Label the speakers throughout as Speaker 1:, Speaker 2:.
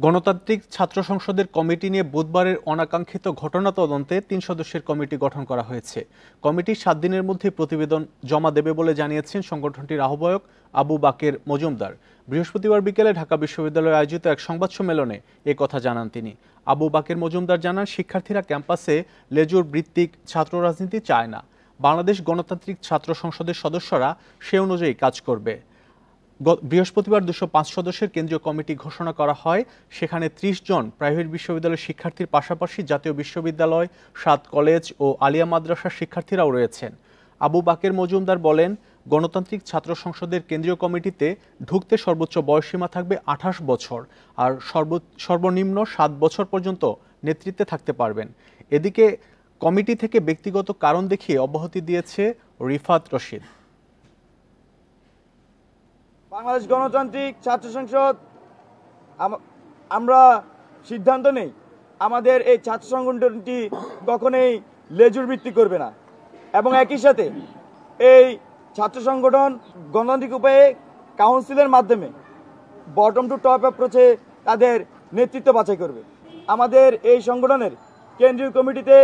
Speaker 1: গণতান্ত্রিক ছাত্র সংসদের কমিটি নিয়ে বুধবারের অনাকাঙ্ক্ষিত ঘটনা তদন্তে ৩ সদস্যের কমিটি গঠন করা হয়েছে। কমিটি ৭ দিনের মধ্যে প্রতিবেদন জমা দেবে বলে জানিয়েছেন সংগঠনটির আহ্বায়ক আবু বাকের মজুমদার। বৃহস্পতিবার বিকেলে ঢাকা বিশ্ববিদ্যালয়ে আয়োজিত এক সংবাদ সম্মেলনে এ কথা জানান তিনি। আবু বাকের মজুমদার জানান, শিক্ষার্থীরা ক্যাম্পাসে লেজুর ভিত্তিক ছাত্র রাজনীতি চায় না। বাংলাদেশ গণতান্ত্রিক ছাত্র সংসদের সদস্যরা সে অনুযায়ী কাজ করবে। বৃহস্পতিবার ২০৫ সদস্যের কেন্দ্রীয় কমিটি ঘোষণা করা হয়। সেখানে ৩০ জন প্রাইভেট বিশ্ববিদ্যালয়ের শিক্ষার্থীর পাশাপাশি জাতীয় বিশ্ববিদ্যালয়, ৭ কলেজ ও আলিয়া মাদ্রাসার শিক্ষার্থীরাও রয়েছেন। আবু বাকের মজুমদার বলেন, গণতান্ত্রিক ছাত্র সংসদের কেন্দ্রীয় কমিটিতে ঢুকতে সর্বোচ্চ বয়সসীমা থাকবে ২৮ বছর আর সর্বনিম্ন ৭ বছর পর্যন্ত নেতৃত্বে থাকতে পারবেন। এদিকে কমিটি থেকে ব্যক্তিগত কারণ দেখিয়ে অব্যাহতি দিয়েছে রিফাত রশিদ।
Speaker 2: বাংলাদেশ গণতান্ত্রিক ছাত্র সংসদ আমরা সিদ্ধান্ত নেই আমাদের এই ছাত্র সংগঠনটি কখনোই লেজুর ভিত্তি করবে না এবং একই সাথে এই ছাত্র সংগঠন গণতান্ত্রিক উপায়ে কাউন্সিলের মাধ্যমে বটম টু টপ অ্যাপ্রোচে তাদের নেতৃত্ব বাছাই করবে। আমাদের এই সংগঠনের কেন্দ্রীয় কমিটিতে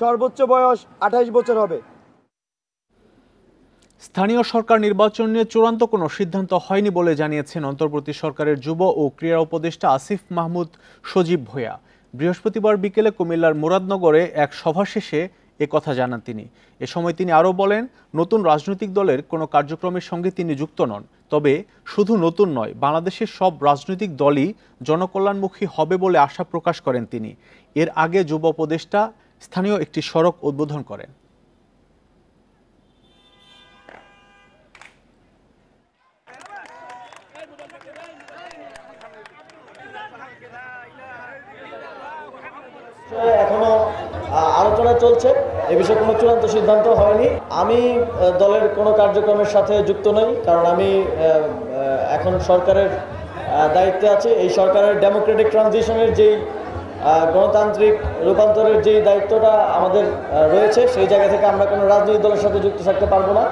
Speaker 2: সর্বোচ্চ বয়স ২৮ বছর হবে।
Speaker 1: স্থানীয় সরকার নির্বাচন নিয়ে চূড়ান্ত কোনো সিদ্ধান্ত হয়নি বলে জানিয়েছেন অন্তর্বর্তী সরকারের যুব ও ক্রীড়া উপদেষ্টা আসিফ মাহমুদ সজীব ভূঁইয়া। বৃহস্পতিবার বিকেলে কুমিল্লার মুরাদনগরে এক সভা শেষে কথা জানান তিনি। এ সময় তিনি আরও বলেন, নতুন রাজনৈতিক দলের কোনো কার্যক্রমের সঙ্গে তিনি যুক্ত নন। তবে শুধু নতুন নয়, বাংলাদেশের সব রাজনৈতিক দলই জনকল্যাণমুখী হবে বলে আশা প্রকাশ করেন তিনি। এর আগে যুব উপদেষ্টা স্থানীয় একটি সড়ক উদ্বোধন করেন।
Speaker 3: এখনো আলোচনা চলছে, এ বিষয়ে কোনো চূড়ান্ত সিদ্ধান্ত হয়নি। আমি দলের কোনো কার্যক্রমের সাথে যুক্ত নই, কারণ আমি এখন সরকারের দায়িত্বে আছি। এই সরকারের ডেমোক্রেটিক ট্রানজিশনের যেই গণতান্ত্রিক রূপান্তরের যেই দায়িত্বটা আমাদের রয়েছে, সেই জায়গা থেকে আমরা কোনো রাজনৈতিক দলের সাথে যুক্ত থাকতে পারবো না।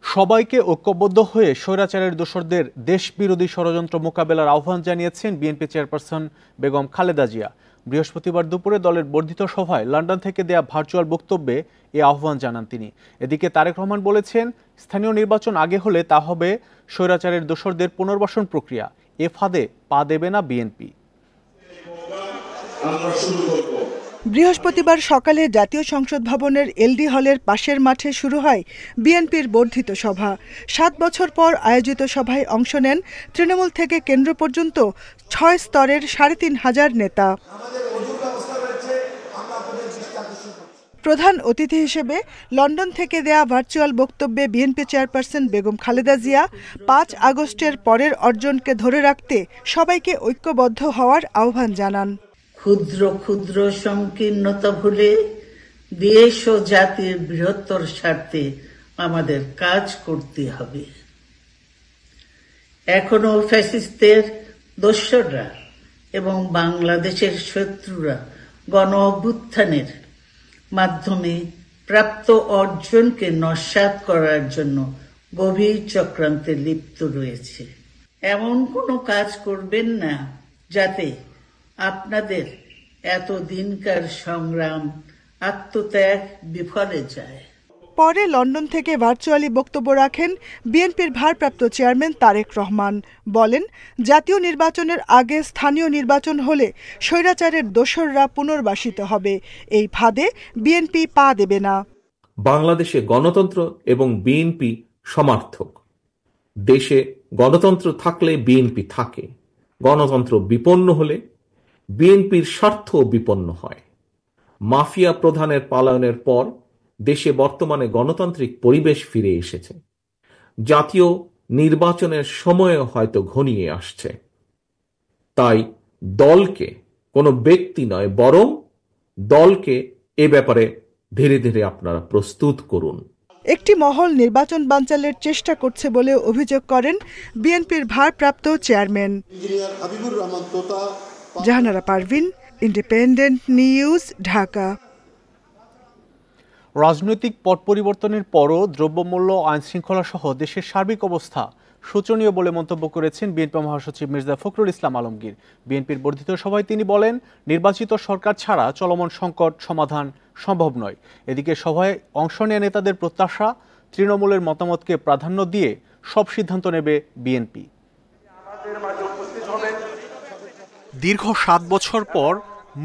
Speaker 1: সবাইকে ঐক্যবদ্ধ হয়ে স্বৈরাচারের দোসরদের দেশবিরোধী ষড়যন্ত্র মোকাবেলার আহ্বান জানিয়েছেন বিএনপি চেয়ারপারসন বেগম খালেদা জিয়া। বৃহস্পতিবার দুপুরে দলের বর্ধিত সভায় লন্ডন থেকে দেয়া ভার্চুয়াল বক্তব্যে এ আহ্বান জানান তিনি। এদিকে তারেক রহমান বলেছেন, স্থানীয় নির্বাচন আগে হলে তা হবে স্বৈরাচারের দোসরদের পুনর্বাসন প্রক্রিয়া। এ ফাঁদে পা দেবে না বিএনপি।
Speaker 4: বৃহস্পতিবার সকালে জাতীয় সংসদ ভবনের এলডি হলের পাশের মাঠে শুরু হয় বিএনপির বর্ধিত সভা। ৭ বছর পর আয়োজিত সভায় অংশ নেন তৃণমূল থেকে কেন্দ্র পর্যন্ত ৬ স্তরের ৩৫০০ নেতা। প্রধান অতিথি হিসেবে লন্ডন থেকে দেয়া ভার্চুয়াল বক্তব্যে বিএনপি চেয়ারপারসন বেগম খালেদা জিয়া ৫ আগস্টের পরের অর্জনকে ধরে রাখতে সবাইকে ঐক্যবদ্ধ হওয়ার আহ্বান জানান।
Speaker 5: ক্ষুদ্র ক্ষুদ্র সংকীর্ণতা ভুলে দেশ ও জাতির বৃহত্তর স্বার্থে আমাদের কাজ করতে হবে। এখনো ফ্যাসিস্টদের দোসররা এবং বাংলাদেশের শত্রুরা গণ অভ্যুত্থানের মাধ্যমে প্রাপ্ত অর্জনকে নস্যাৎ করার জন্য গভীর চক্রান্তে লিপ্ত রয়েছে। এমন কোনো কাজ করবেন না যাতে আপনাদের এতদিনকার সংগ্রাম আত্মত্যাগ বিফলে যায়।
Speaker 4: পরে লন্ডন থেকে ভার্চুয়ালি বক্তব্য রাখেন বিএনপির ভারপ্রাপ্ত চেয়ারম্যান তারেক রহমান। বলেন, জাতীয় নির্বাচনের আগে স্থানীয় নির্বাচন হলে স্বৈরাচারের দোসররা পুনর্বাসিত হবে। এই ফাঁদে বিএনপি পা দেবে না।
Speaker 6: বাংলাদেশে গণতন্ত্র এবং বিএনপি সমার্থক। দেশে গণতন্ত্র থাকলে বিএনপি থাকে, গণতন্ত্র বিপন্ন হলে বিএনপির স্বার্থ বিপন্ন হয়। মাফিয়া প্রধানের পলায়নের পর দেশে বর্তমানে গণতান্ত্রিক পরিবেশ ফিরে এসেছে। জাতীয় নির্বাচনের সময় হয়তো ঘনিয়ে আসছে। তাই দলকে, কোনো ব্যক্তি নয় বরং দলকে এ ব্যাপারে ধীরে ধীরে আপনারা প্রস্তুত করুন।
Speaker 4: একটি মহল নির্বাচন বানচালের চেষ্টা করছে বলে অভিযোগ করেন বিএনপির ভারপ্রাপ্ত chairman. Jahanara Parvin, independent news, Dhaka.
Speaker 1: রাজনৈতিক পট পরিবর্তনের পরও দ্রব্যমূল্য, আইনশৃঙ্খলা সহ দেশের সার্বিক অবস্থা শোচনীয় বলে মন্তব্য করেছেন বিএনপি মহাসচিব মির্জা ফখরুল ইসলাম আলমগীর। বিএনপির বর্ধিত সভায় তিনি বলেন, নির্বাচিত সরকার ছাড়া চলমান সংকট সমাধান সম্ভব নয়। এদিকে সভায় অংশ নেওয়া নেতাদের প্রত্যাশা, তৃণমূলের মতামতকে প্রাধান্য দিয়ে সব সিদ্ধান্ত নেবে বিএনপি। দীর্ঘ 7 বছর পর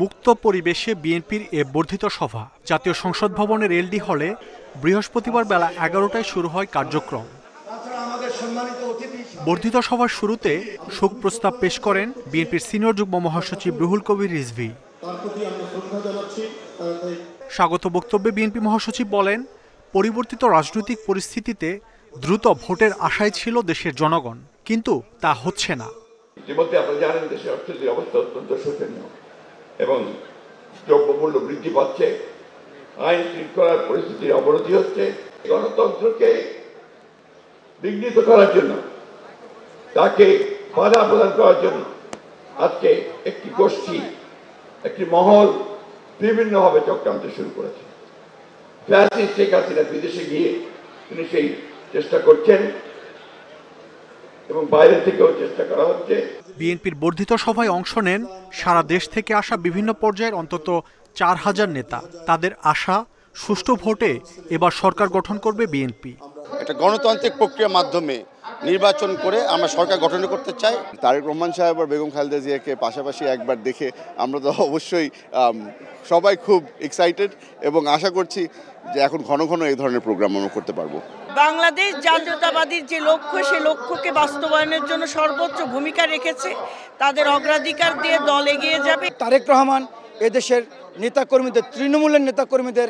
Speaker 1: মুক্ত পরিবেশে বিএনপির এ বর্ধিত সভা জাতীয় সংসদ ভবনের এলডি হলে বৃহস্পতিবার বেলা 11টায় শুরু হয় কার্যক্রম। বর্ধিত সভার শুরুতে শোক প্রস্তাব পেশ করেন বিএনপির সিনিয়র যুগ্ম মহাসচিব রুহুল কবির রিজভী। স্বাগত বক্তব্যে বিএনপি মহাসচিব বলেন, পরিবর্তিত রাজনৈতিক পরিস্থিতিতে দ্রুত ভোটের আশায় ছিল দেশের জনগণ, কিন্তু তা হচ্ছে না।
Speaker 7: ইতিমধ্যে আপনারা জানেন দেশের অর্থনৈতিক অবস্থা অত্যন্ত শোচনীয় এবং দ্রব্যমূল্য বৃদ্ধি পাচ্ছে, আইন শৃঙ্খলার পরিস্থিতির অবনতি হচ্ছে। গণতন্ত্রকে বিঘ্নিত করার জন্য, তাকে বাধা প্রদান করার জন্য আজকে একটি গোষ্ঠী, একটি মহল বিভিন্নভাবে চক্রান্ত শুরু করেছে। ফ্যাসিস্ট শেখ হাসিনা বিদেশে গিয়ে তিনি সেই চেষ্টা করছেন এবং বাইরে থেকেও চেষ্টা করা হচ্ছে।
Speaker 1: বিএনপির বর্ধিত সভায় অংশ নেন সারা দেশ থেকে আসা বিভিন্ন পর্যায়ের অন্তত 4000 নেতা। তাদের আশা, সুষ্ঠু ভোটে এবার সরকার গঠন করবে বিএনপি।
Speaker 8: একটা গণতান্ত্রিক প্রক্রিয়ার মাধ্যমে নির্বাচন করে আমরা সরকার গঠন করতে চাই। তারেক রহমান সাহেব আর বেগম খালেদা জিয়াকে পাশাপাশি একবার দেখে আমরা তো অবশ্যই সবাই খুব এক্সাইটেড এবং আশা করছি যে এখন ঘন ঘন এই ধরনের প্রোগ্রাম আমরা করতে পারবো।
Speaker 9: বাংলাদেশ জাতীয়তাবাদীর যে লক্ষ্য, সে লক্ষ্যকে বাস্তবায়নের জন্য সর্বোচ্চ ভূমিকা রেখেছে। তাদের অগ্রাধিকার দিয়ে দল এগিয়ে যাবে।
Speaker 10: তারেক রহমান এদেশের নেতাকর্মীদের, তৃণমূলের নেতাকর্মীদের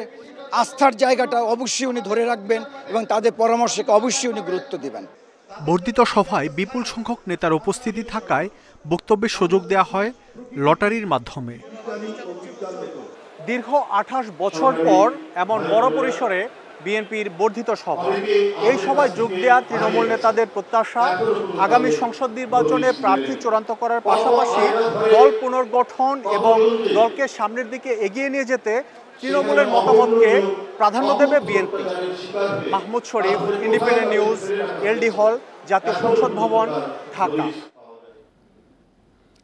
Speaker 10: আস্থার জায়গাটা অবশ্যই উনি ধরে রাখবেন এবং তাদের পরামর্শকে অবশ্যই উনি গুরুত্ব দেবেন।
Speaker 1: বর্ধিত সভায় বিপুল সংখ্যক নেতার উপস্থিতি থাকায় বক্তব্যের সুযোগ দেওয়া হয় লটারির মাধ্যমে। দীর্ঘ 28 বছর পর এমন বড় পরিসরে বিএনপির বর্ধিত সভা। এই সভায় যোগ দেওয়া তৃণমূল নেতাদের প্রত্যাশা, আগামী সংসদ নির্বাচনে প্রার্থী চূড়ান্ত করার পাশাপাশি দল পুনর্গঠন এবং দলকে সামনের দিকে এগিয়ে নিয়ে যেতে তৃণমূলের মতামতকে প্রাধান্য দেবে বিএনপি। মাহমুদ শরীফ, ইন্ডিপেন্ডেন্ট নিউজ, এলডি হল, জাতীয় সংসদ ভবন, ঢাকা।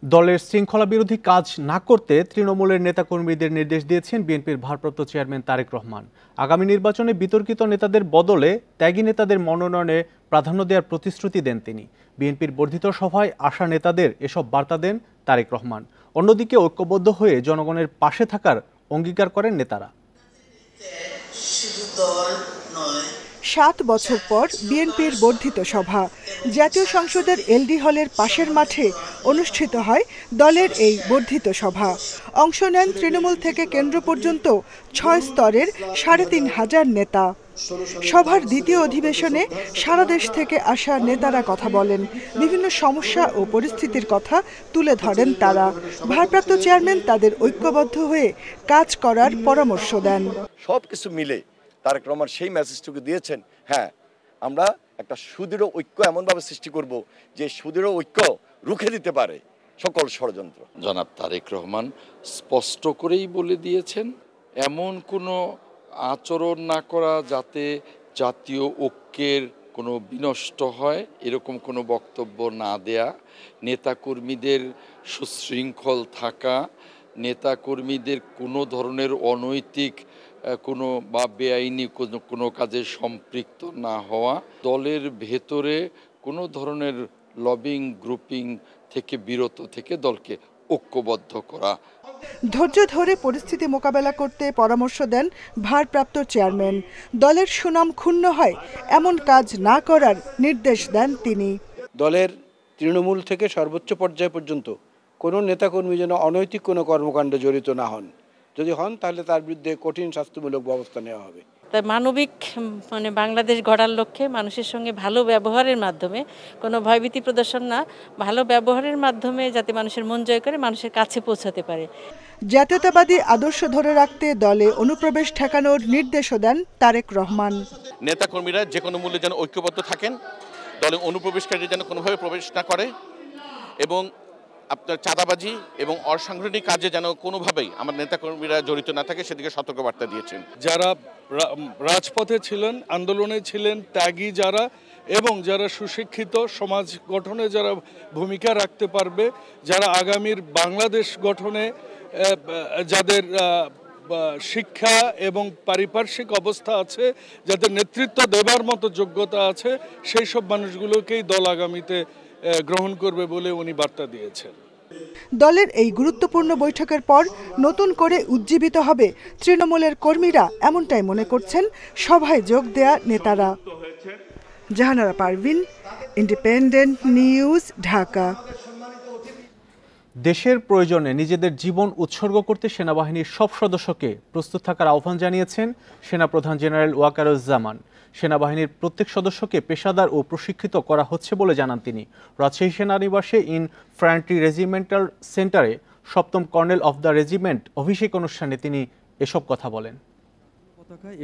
Speaker 1: দলের শৃঙ্খলা বিরোধী কাজ না করতে তৃণমূলের নেতাকর্মীদের নির্দেশ দিয়েছেন বিএনপির ভারপ্রাপ্ত চেয়ারম্যান তারেক রহমান। আগামী নির্বাচনে বিতর্কিত নেতাদের বদলে ত্যাগী নেতাদের মনোনয়নে প্রাধান্য দেওয়ার প্রতিশ্রুতি দেন তিনি। বিএনপির বর্ধিত সভায় আসা নেতাদের এসব বার্তা দেন তারেক রহমান। অন্যদিকে ঐক্যবদ্ধ হয়ে জনগণের পাশে থাকার অঙ্গীকার করেন নেতারা।
Speaker 4: 7 বছর পর বিএনপির বর্ধিত সভা জাতীয় সংসদের এলডি হলের পাশের মাঠে অনুষ্ঠিত হয়। দলের এই বর্ধিত সভা অংশ নেন তৃণমূল থেকে কেন্দ্র পর্যন্ত 6 স্তরের 3500 নেতা। সভার দ্বিতীয় অধিবেশনে সারা দেশ থেকে আসা নেতারা কথা বলেন, বিভিন্ন সমস্যা ও পরিস্থিতির কথা তুলে ধরেন তারা। ভারপ্রাপ্ত চেয়ারম্যান তাদের ঐক্যবদ্ধ হয়ে কাজ করার পরামর্শ দেন।
Speaker 11: সবকিছু মিলে তারেক রহমান সেই মেসেজটুকু দিয়েছেন, হ্যাঁ আমরা একটা সুদৃঢ় ঐক্য এমনভাবে সৃষ্টি করব যে সুদৃঢ় ঐক্য রুখে দিতে পারে সকল ষড়যন্ত্র।
Speaker 12: জনাব তারেক রহমান স্পষ্ট করেই বলে দিয়েছেন, এমন কোনো আচরণ না করা যাতে জাতীয় ঐক্যের কোনো বিনষ্ট হয়, এরকম কোনো বক্তব্য না দেয়া, নেতাকর্মীদের সুশৃঙ্খল থাকা, নেতাকর্মীদের কোনো ধরনের অনৈতিক কোনো বা বেআইনি কোনো কাজে সম্পৃক্ত না হওয়া, দলের ভেতরে কোনো ধরনের লবিং গ্রুপিং থেকে বিরত থেকে দলকে ঐক্যবদ্ধ করা।
Speaker 4: ধৈর্য ধরে পরিস্থিতি মোকাবেলা করতে পরামর্শ দেন ভারপ্রাপ্ত চেয়ারম্যান। দলের সুনাম ক্ষুণ্ণ হয় এমন কাজ না করার নির্দেশ দেন তিনি।
Speaker 10: দলের তৃণমূল থেকে সর্বোচ্চ পর্যায় পর্যন্ত কোনো নেতাকর্মী যেন অনৈতিক কোনো কর্মকাণ্ডে জড়িত না হন। যদি হন তাহলে তার বিরুদ্ধে কঠিন শাস্তিমূলক ব্যবস্থা নেওয়া হবে।
Speaker 9: তাই মানবিক বাংলাদেশ গড়ার লক্ষ্যে মানুষের সঙ্গে ভালো ব্যবহারের মাধ্যমে, কোনো ভয়ভীতি প্রদর্শন না, ভালো ব্যবহারের মাধ্যমে যাতে মানুষের মন জয় করে মানুষের কাছে পৌঁছাতে পারে।
Speaker 4: জাতীয়তাবাদী আদর্শ ধরে রাখতে দলে অনুপ্রবেশ ঠেকানোর নির্দেশও দেন তারেক রহমান।
Speaker 13: নেতাকর্মীরা যে কোনো মূল্যে যেন ঐক্যবদ্ধ থাকেন, দলে অনুপ্রবেশকারী যেন কোনোভাবে প্রবেশ না করে এবং আপনার চাঁদাবাজি এবং অসাংগঠনিক কাজে যেন কোনোভাবেই আমার নেতাকর্মীরা জড়িত না থাকে সেদিকে সতর্কবার্তা দিয়েছেন।
Speaker 14: যারা রাজপথে ছিলেন, আন্দোলনে ছিলেন, ত্যাগী যারা, এবং যারা সুশিক্ষিত, সমাজ গঠনে যারা ভূমিকা রাখতে পারবে, যারা আগামীর বাংলাদেশ গঠনে যাদের শিক্ষা এবং পারিপার্শ্বিক অবস্থা আছে, যাদের নেতৃত্ব দেবার মতো যোগ্যতা আছে, সেই সব মানুষগুলোকেই দল আগামীতে গ্রহণ করবে বলে উনি বার্তা দিয়েছেন।
Speaker 4: দলের এই গুরুত্বপূর্ণ বৈঠকের পর নতুন করে উজ্জীবিত হবে তৃণমূলের কর্মীরা, এমনটাই মনে করছেন সভায় যোগ দেয়া নেতারা। Jahanara Parvin, independent news, Dhaka.
Speaker 1: দেশের প্রয়োজনে নিজেদের জীবন উৎসর্গ করতে সেনাবাহিনীর সব সদস্যকে প্রস্তুত থাকার আহ্বান জানিয়েছেন সেনাপ্রধান জেনারেল ওয়াকারুজ্জামান। সেনাবাহিনীর প্রত্যেক সদস্যকে পেশাদার ও প্রশিক্ষিত করা হচ্ছে বলে জানান তিনি। রাজশাহী সেনানিবাসে ইনফ্যান্ট্রি রেজিমেন্টাল সেন্টারে 7ম কর্নেল অফ দ্য রেজিমেন্ট অভিষেক অনুষ্ঠানে তিনি এসব কথা বলেন।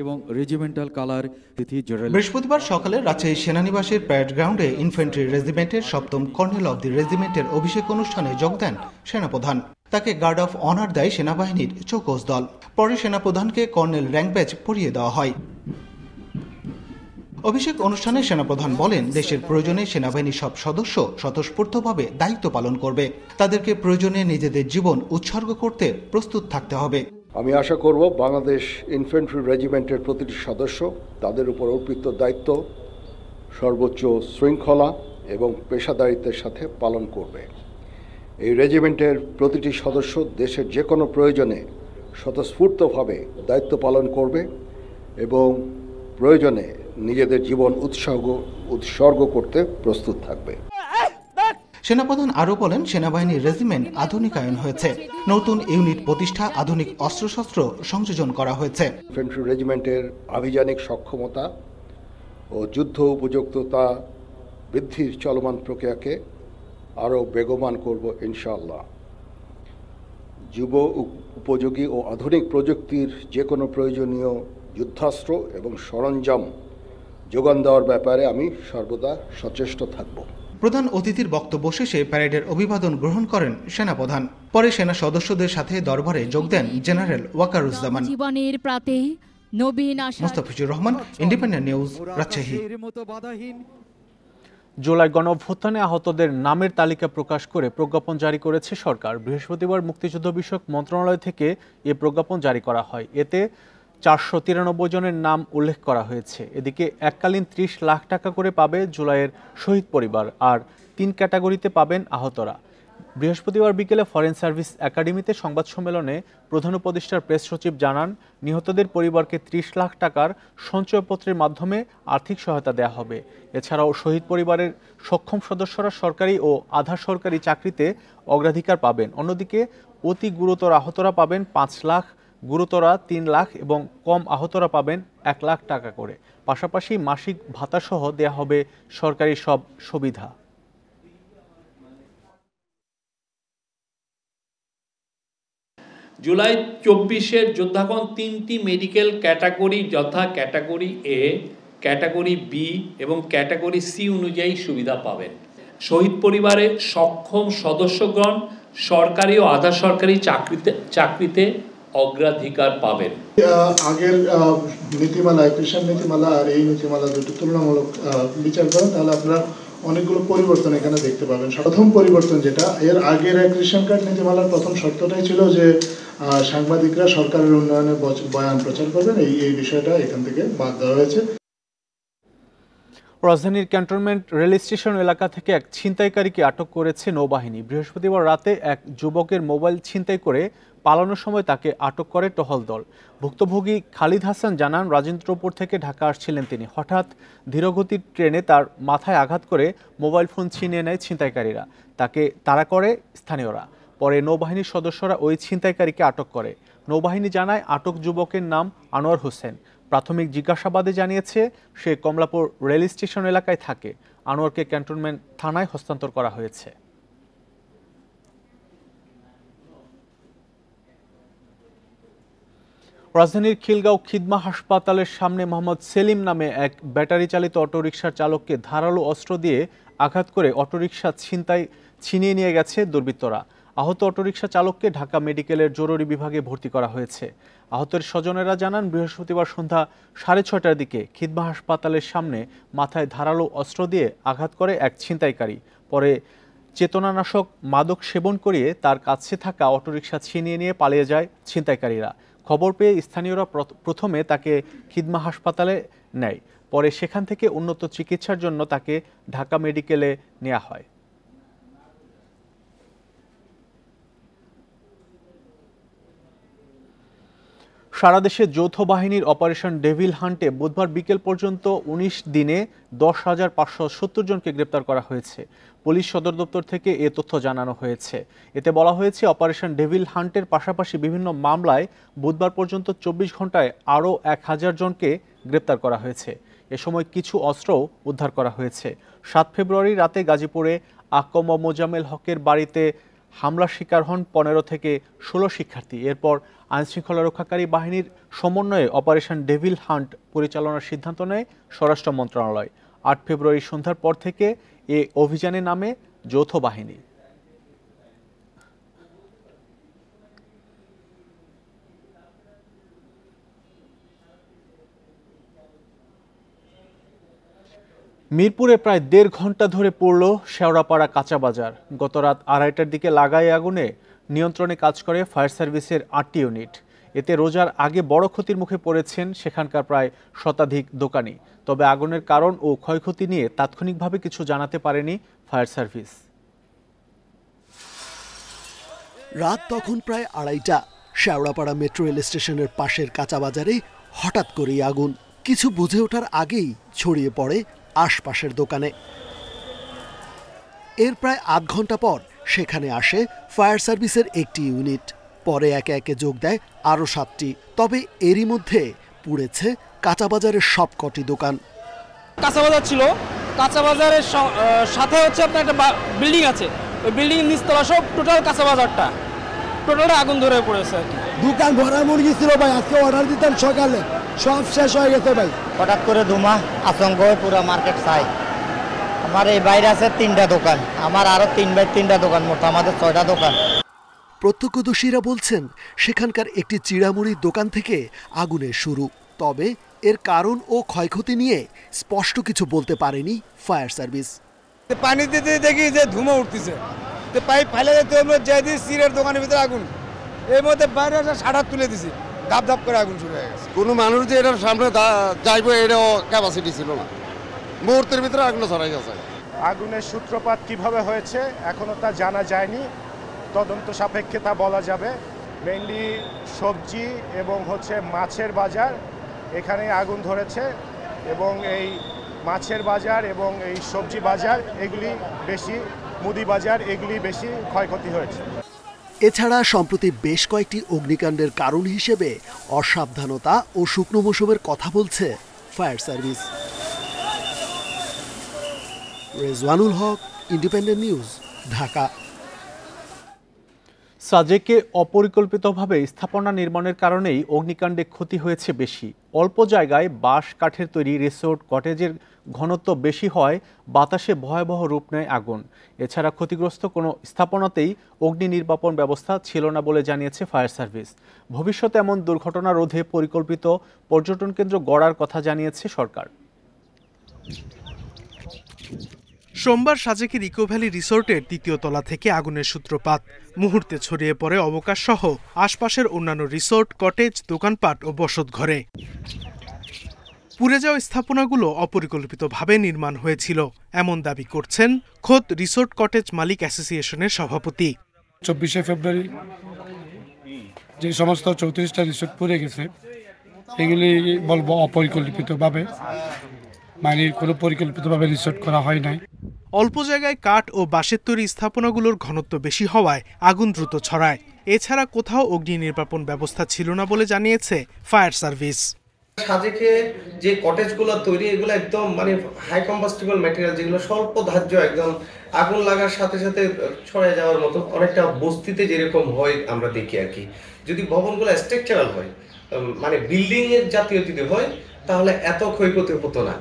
Speaker 15: এবং রেজিমেন্টাল কালার তিথি জেনারেল।
Speaker 16: বৃহস্পতিবার সকালে রাজশাহী সেনানিবাসের প্যারেড গ্রাউন্ডে ইনফ্যান্ট্রি রেজিমেন্টের 7ম কর্নেল অব দি রেজিমেন্টের অভিষেক অনুষ্ঠানে যোগ দেন সেনাপ্রধান। তাকে গার্ড অফ অনার দেয় সেনাবাহিনীর চৌকস দল। পরে সেনাপ্রধানকে কর্নেল র্যাঙ্ক ব্যাজ পরিয়ে দেওয়া হয়। অভিষেক অনুষ্ঠানে সেনাপ্রধান বলেন, দেশের প্রয়োজনে সেনাবাহিনীর সব সদস্য স্বতঃস্ফূর্তভাবে দায়িত্ব পালন করবে। তাদেরকে প্রয়োজনে নিজেদের জীবন উৎসর্গ করতে প্রস্তুত থাকতে হবে।
Speaker 17: আমি আশা করব বাংলাদেশ ইনফ্যান্ট্রি রেজিমেন্টের প্রতিটি সদস্য তাদের উপর অর্পিত দায়িত্ব সর্বোচ্চ শৃঙ্খলা এবং পেশাদারিত্বের সাথে পালন করবে। এই রেজিমেন্টের প্রতিটি সদস্য দেশের যে কোনো প্রয়োজনে স্বতঃস্ফূর্তভাবে দায়িত্ব পালন করবে এবং প্রয়োজনে নিজেদের জীবন উৎসর্গ করতে প্রস্তুত থাকবে।
Speaker 16: সেনাপ্রধান আরও বলেন, সেনাবাহিনীর রেজিমেন্ট আধুনিকায়ন হয়েছে, নতুন ইউনিট প্রতিষ্ঠা, আধুনিক অস্ত্রশস্ত্র সংযোজন করা হয়েছে।
Speaker 17: ইনফ্যান্ট্রি রেজিমেন্টের আভিযানিক সক্ষমতা ও যুদ্ধ উপযুক্ততা বৃদ্ধির চলমান প্রক্রিয়াকে আরও বেগবান করব ইনশাআল্লাহ। যুব উপযোগী ও আধুনিক প্রযুক্তির যে কোনো প্রয়োজনীয় যুদ্ধাস্ত্র এবং সরঞ্জাম যোগান দেওয়ার ব্যাপারে আমি সর্বদা সচেষ্ট থাকব।
Speaker 16: প্রধান অতিথির বক্তব্য শেষে প্যারেডের অভিবাদন গ্রহণ করেন সেনাপ্রধান। পরে সেনা সদস্যদের সাথে দরবারে যোগ দেন জেনারেল ওয়াকারুজ্জামান।
Speaker 18: জীবনের প্রাতে নবীন আশা।
Speaker 16: Mustafizur Rahman, independent news, Rajshahi.
Speaker 1: July গণঅভ্যুত্থানে আহতদের নামের তালিকা প্রকাশ করে প্রজ্ঞাপন জারি করেছে সরকার। বৃহস্পতিবার মুক্তিযুদ্ধ বিষয়ক মন্ত্রণালয় থেকে এ প্রজ্ঞাপন জারি করা হয়। এতে 493 জনের নাম উল্লেখ করা হয়েছে। এদিকে এককালীন 30 লাখ টাকা করে পাবে জুলাইয়ের শহীদ পরিবার, আর 3 ক্যাটাগরিতে পাবেন আহতরা। বৃহস্পতিবার বিকেলে ফরেন সার্ভিস একাডেমিতে সংবাদ সম্মেলনে প্রধান উপদেষ্টার প্রেস সচিব জানান, নিহতদের পরিবারকে 30 লাখ টাকার সঞ্চয়পত্রের মাধ্যমে আর্থিক সহায়তা দেওয়া হবে। এছাড়াও শহীদ পরিবারের সক্ষম সদস্যরা সরকারি ও আধা সরকারি চাকরিতে অগ্রাধিকার পাবেন। অন্যদিকে অতি গুরুতর আহতরা পাবেন 5 লাখ, গুরুতরা 3 লাখ এবং কম আহতরা পাবেন 1 লাখ টাকা করে। পাশাপাশি মাসিক ভাতাসহ দেয়া হবে সরকারি সব সুবিধা।
Speaker 19: জুলাই 24-এর যোদ্ধাগণ 3টি মেডিকেল ক্যাটাগরি যথা ক্যাটাগরি এ, ক্যাটাগরি বি এবং ক্যাটাগরি সি অনুযায়ী সুবিধা পাবেন। শহীদ পরিবারের সক্ষম সদস্যগণ সরকারি ও আধা সরকারি চাকরিতে অগ্রাধিকার পাবেন।
Speaker 20: আগের নীতিমালা, কৃষক নীতিমালা আর এই নীতিমালা দুটো তুলনামূলক বিচার করেন তাহলে আপনারা অনেকগুলো পরিবর্তন এখানে দেখতে পাবেন। প্রথম পরিবর্তন যেটা, এর আগের রেশন কার্ড নীতিমালার প্রথম শর্তটাই ছিল যে সাংবাদিকরা সরকারের উন্নয়নে বয়ান প্রচার করবেন। এই বিষয়টা এখান থেকে বাদ দেওয়া হয়েছে।
Speaker 1: রাজধানীর ক্যান্টনমেন্ট রেল স্টেশন এলাকা থেকে এক ছিনতাইকারীকে আটক করেছে নৌবাহিনী। বৃহস্পতিবার রাতে এক যুবকের মোবাইল ছিনতাই করে পালানোর সময় তাকে আটক করে টহল দল। ভুক্তভোগী খালিদ হাসান জানান, রাজেন্দ্রপুর থেকে ঢাকা আসছিলেন তিনি। হঠাৎ ধীরগতির ট্রেনে তার মাথায় আঘাত করে মোবাইল ফোন ছিনিয়ে নেয় ছিনতাইকারীরা। তাকে তাড়া করে স্থানীয়রা। পরে নৌবাহিনীর সদস্যরা ওই ছিনতাইকারীকে আটক করে। নৌবাহিনী জানায়, আটক যুবকের নাম আনোয়ার হোসেন। প্রাথমিক জিজ্ঞাসাবাদে জানিয়েছে সে কমলাপুর রেল স্টেশন এলাকায় থাকে। আনোয়ারকে ক্যান্টনমেন্ট থানায় হস্তান্তর করা হয়েছে। রাজধানীর খিলগাঁও খিদমা হাসপাতালের সামনে মোহাম্মদ সেলিম নামে এক ব্যাটারি চালিত অটোরিকশার চালককে ধারালো অস্ত্র দিয়ে আঘাত করে অটোরিকশা ছিনিয়ে নিয়ে গেছে দুর্বৃত্তরা। আহত অটোরিকশা চালককে ঢাকা মেডিকেলের জরুরি বিভাগে ভর্তি করা হয়েছে। আহতের স্বজনেরা জানান, বৃহস্পতিবার সন্ধ্যা 6:30টার দিকে খিদমা হাসপাতালের সামনে মাথায় ধারালো অস্ত্র দিয়ে আঘাত করে এক ছিনতাইকারী। পরে চেতনানাশক মাদক সেবন করিয়ে তার কাছে থাকা অটোরিকশা ছিনিয়ে নিয়ে পালিয়ে যায় ছিনতাইকারীরা। খবর পেয়ে স্থানীয়রা প্রথমে তাকে খিদমা হাসপাতালে নেয়, পরে সেখান থেকে উন্নত চিকিৎসার জন্য তাকে ঢাকা মেডিকেলে নেওয়া হয়। সারা দেশে যৌথ বাহিনীর অপারেশন ডেভিল হান্টে বুধবার বিকেল পর্যন্ত 19 দিনে 10,570 জনকে গ্রেপ্তার করা হয়েছে। পুলিশ সদর দপ্তর থেকে এ তথ্য জানানো হয়েছে। এতে বলা হয়েছে, অপারেশন ডেভিল হান্টের পাশাপাশি বিভিন্ন মামলায় বুধবার পর্যন্ত 24 ঘন্টায় আরও 1000 জনকে গ্রেপ্তার করা হয়েছে। এ সময় কিছু অস্ত্রও উদ্ধার করা হয়েছে। 7 ফেব্রুয়ারি রাতে গাজীপুরে আকম মোজাম্মেল হকের বাড়িতে হামলার শিকার হন 15 থেকে 16 শিক্ষার্থী। এরপর আইনশৃঙ্খলা রক্ষাকারী বাহিনীর সমন্বয়ে অপারেশন ডেভিল হান্ট পরিচালনার সিদ্ধান্ত নেয় স্বরাষ্ট্র মন্ত্রণালয়। 8 ফেব্রুয়ারি সন্ধ্যার পর থেকে এ অভিযানে নামে যৌথ বাহিনী। মিরপুরে প্রায় 1.5 ঘন্টা ধরে পড়ল শেওড়াপাড়া কাঁচা বাজার। গত রাত 2:30টার দিকে লাগাই আগুনে নিয়ন্ত্রণে কাজ করে ফায়ার সার্ভিসের 8টি ইউনিট। এতে রোজার আগে বড় ক্ষতির মুখে পড়েছেন সেখানকার প্রায় শতাধিক দোকানি। তবে আগুনের কারণ ও ক্ষয়ক্ষতি নিয়ে তাৎক্ষণিকভাবে কিছু জানাতে পারেনি ফায়ার সার্ভিস।
Speaker 21: রাত তখন প্রায় 2:30টা। শেওড়াপাড়া মেট্রো রেল স্টেশনের পাশের কাঁচা বাজারে হঠাৎ করেই আগুন। কিছু বুঝে ওঠার আগেই ছড়িয়ে পড়ে আশপাশের দোকানে। এর প্রায় আধ ঘন্টা পর সেখানে আসে ফায়ার সার্ভিসের একটি ইউনিট। পরে একে একে যোগ দেয় আরও 7টি। তবে এরই মধ্যে পুড়েছে কাঁচা বাজারের সবকটি দোকান।
Speaker 22: কাঁচা বাজার ছিল, কাঁচা বাজারের সাথে হচ্ছে আপনার একটা বিল্ডিং আছে, ওই বিল্ডিং এর নিচতলা সব টোটাল কাঁচা বাজারটা টোটালটা আগুন ধরে পড়েছে আর কি।
Speaker 23: দোকান ভরা মুরগি ছিল ভাই, আজকে অর্ডার দিতাম সকালে, সব শেষ হয়ে গেছে ভাই।
Speaker 24: হঠাৎ করে ধুমা আতঙ্ক পুরো মার্কেট চাই। আমার এই বাইরে আছে 3টা দোকান, আমার আরো 3 দোকান, মোট আমাদের 6টা দোকান।
Speaker 21: প্রত্যক্ষদর্শীরা বলছেন, সেখানকার একটি চিড়ামুড়ির দোকান থেকে আগুনের শুরু। তবে এর কারণ ও ক্ষয়ক্ষতি নিয়ে স্পষ্ট কিছু বলতে পারেনি ফায়ার সার্ভিস।
Speaker 22: পানি দিতে দেখি যে ধুমা উঠতেছে, তো পাইপ ফেলে যাই দিয়ে সিরের দোকানের ভিতরে আগুন, এর মধ্যে বাইরে সাড়া তুলে দিছি, ধাপ ধাপ করে আগুন শুরু হয়ে গেছে।
Speaker 25: কোনো মানুষ যে এটার সামনে যাইবো এটাও ক্যাপাসিটি ছিল না, মুহূর্তের ভিতরে আগুন ছড়াই গেছে।
Speaker 26: আগুনের সূত্রপাত কিভাবে হয়েছে এখনো তা জানা যায়নি, তদন্ত সাপেক্ষে তা বলা যাবে। মেইনলি সবজি এবং মাছের বাজার, এখানে আগুন ধরেছে এবং এই মাছের বাজার এবং এই সবজি বাজার এগুলি বেশি, মুদি বাজার এগুলি বেশি ক্ষয়ক্ষতি হয়েছে।
Speaker 21: এছাড়া সম্প্রতি বেশ কয়েকটি অগ্নিকাণ্ডের কারণ হিসেবে অসাবধানতা ও শুকনো মৌসুমের কথা বলছে ফায়ার সার্ভিস। রেজওয়ানুল হক, ইন্ডিপেন্ডেন্ট নিউজ, ঢাকা।
Speaker 1: সাজেকে অপরিকল্পিতভাবে স্থাপনা নির্মাণের কারণেই অগ্নিকাণ্ডে ক্ষতি হয়েছে বেশি। অল্প জায়গায় বাঁশ কাঠের তৈরি রিসোর্ট কটেজের ঘনত্ব বেশি হয় বাতাসে ভয়াবহ রূপ নেয় আগুন। এছাড়া ক্ষতিগ্রস্ত কোনো স্থাপনাতেই অগ্নি নির্বাপন ব্যবস্থা ছিল না বলে জানিয়েছে ফায়ার সার্ভিস। ভবিষ্যতে এমন দুর্ঘটনা রোধে পরিকল্পিত পর্যটন কেন্দ্র গড়ার কথা জানিয়েছে সরকার।
Speaker 27: সোমবার সাজেকের ইকো ভ্যালি রিসোর্টের 3য় তলা থেকে আগুনের সূত্রপাত। মুহূর্তে ছড়িয়ে পড়ে অবকাশ সহ আশপাশের অন্যান্য রিসোর্ট, কটেজ, দোকানপাট ও বসতঘরে। পুড়ে যাওয়া স্থাপনাগুলো অপরিকল্পিতভাবে নির্মাণ হয়েছিল, এমন দাবি করছেন খোদ রিসোর্ট কটেজ মালিক অ্যাসোসিয়েশনের সভাপতি।
Speaker 28: 24শে ফেব্রুয়ারি যে সমস্ত 34টা রিসোর্ট পুড়ে গেছে, এগুলি বলবো অপরিকল্পিতভাবে, মানে কোনো পরিকল্পিতভাবে রিসোর্ট করা হয় নাই।
Speaker 27: অল্প জায়গায় কাঠ ও বাঁশের তৈরি স্থাপনাগুলোর ঘনত্ব বেশি হওয়ায় আগুন দ্রুত ছড়ায়। এছাড়া কোথাও অগ্নি নির্বাপন ব্যবস্থা ছিল না বলে জানিয়েছে ফায়ার সার্ভিস।
Speaker 29: সাজেকে যে কটেজগুলো তৈরি, এগুলো একদম হাই কম্বাস্টিবল ম্যাটেরিয়াল, যেগুলো স্বল্প ধার্য, একদম আগুন লাগার সাথে সাথে ছড়িয়ে যাওয়ার মতো, অনেকটা বস্তিতে যেরকম হয় আমরা দেখি আর কি। যদি ভবনগুলো স্ট্রাকচারাল হয়, বিল্ডিং এর জাতীয় যদি হয়, তাহলে এত ক্ষয়ক্ষতি হতো না।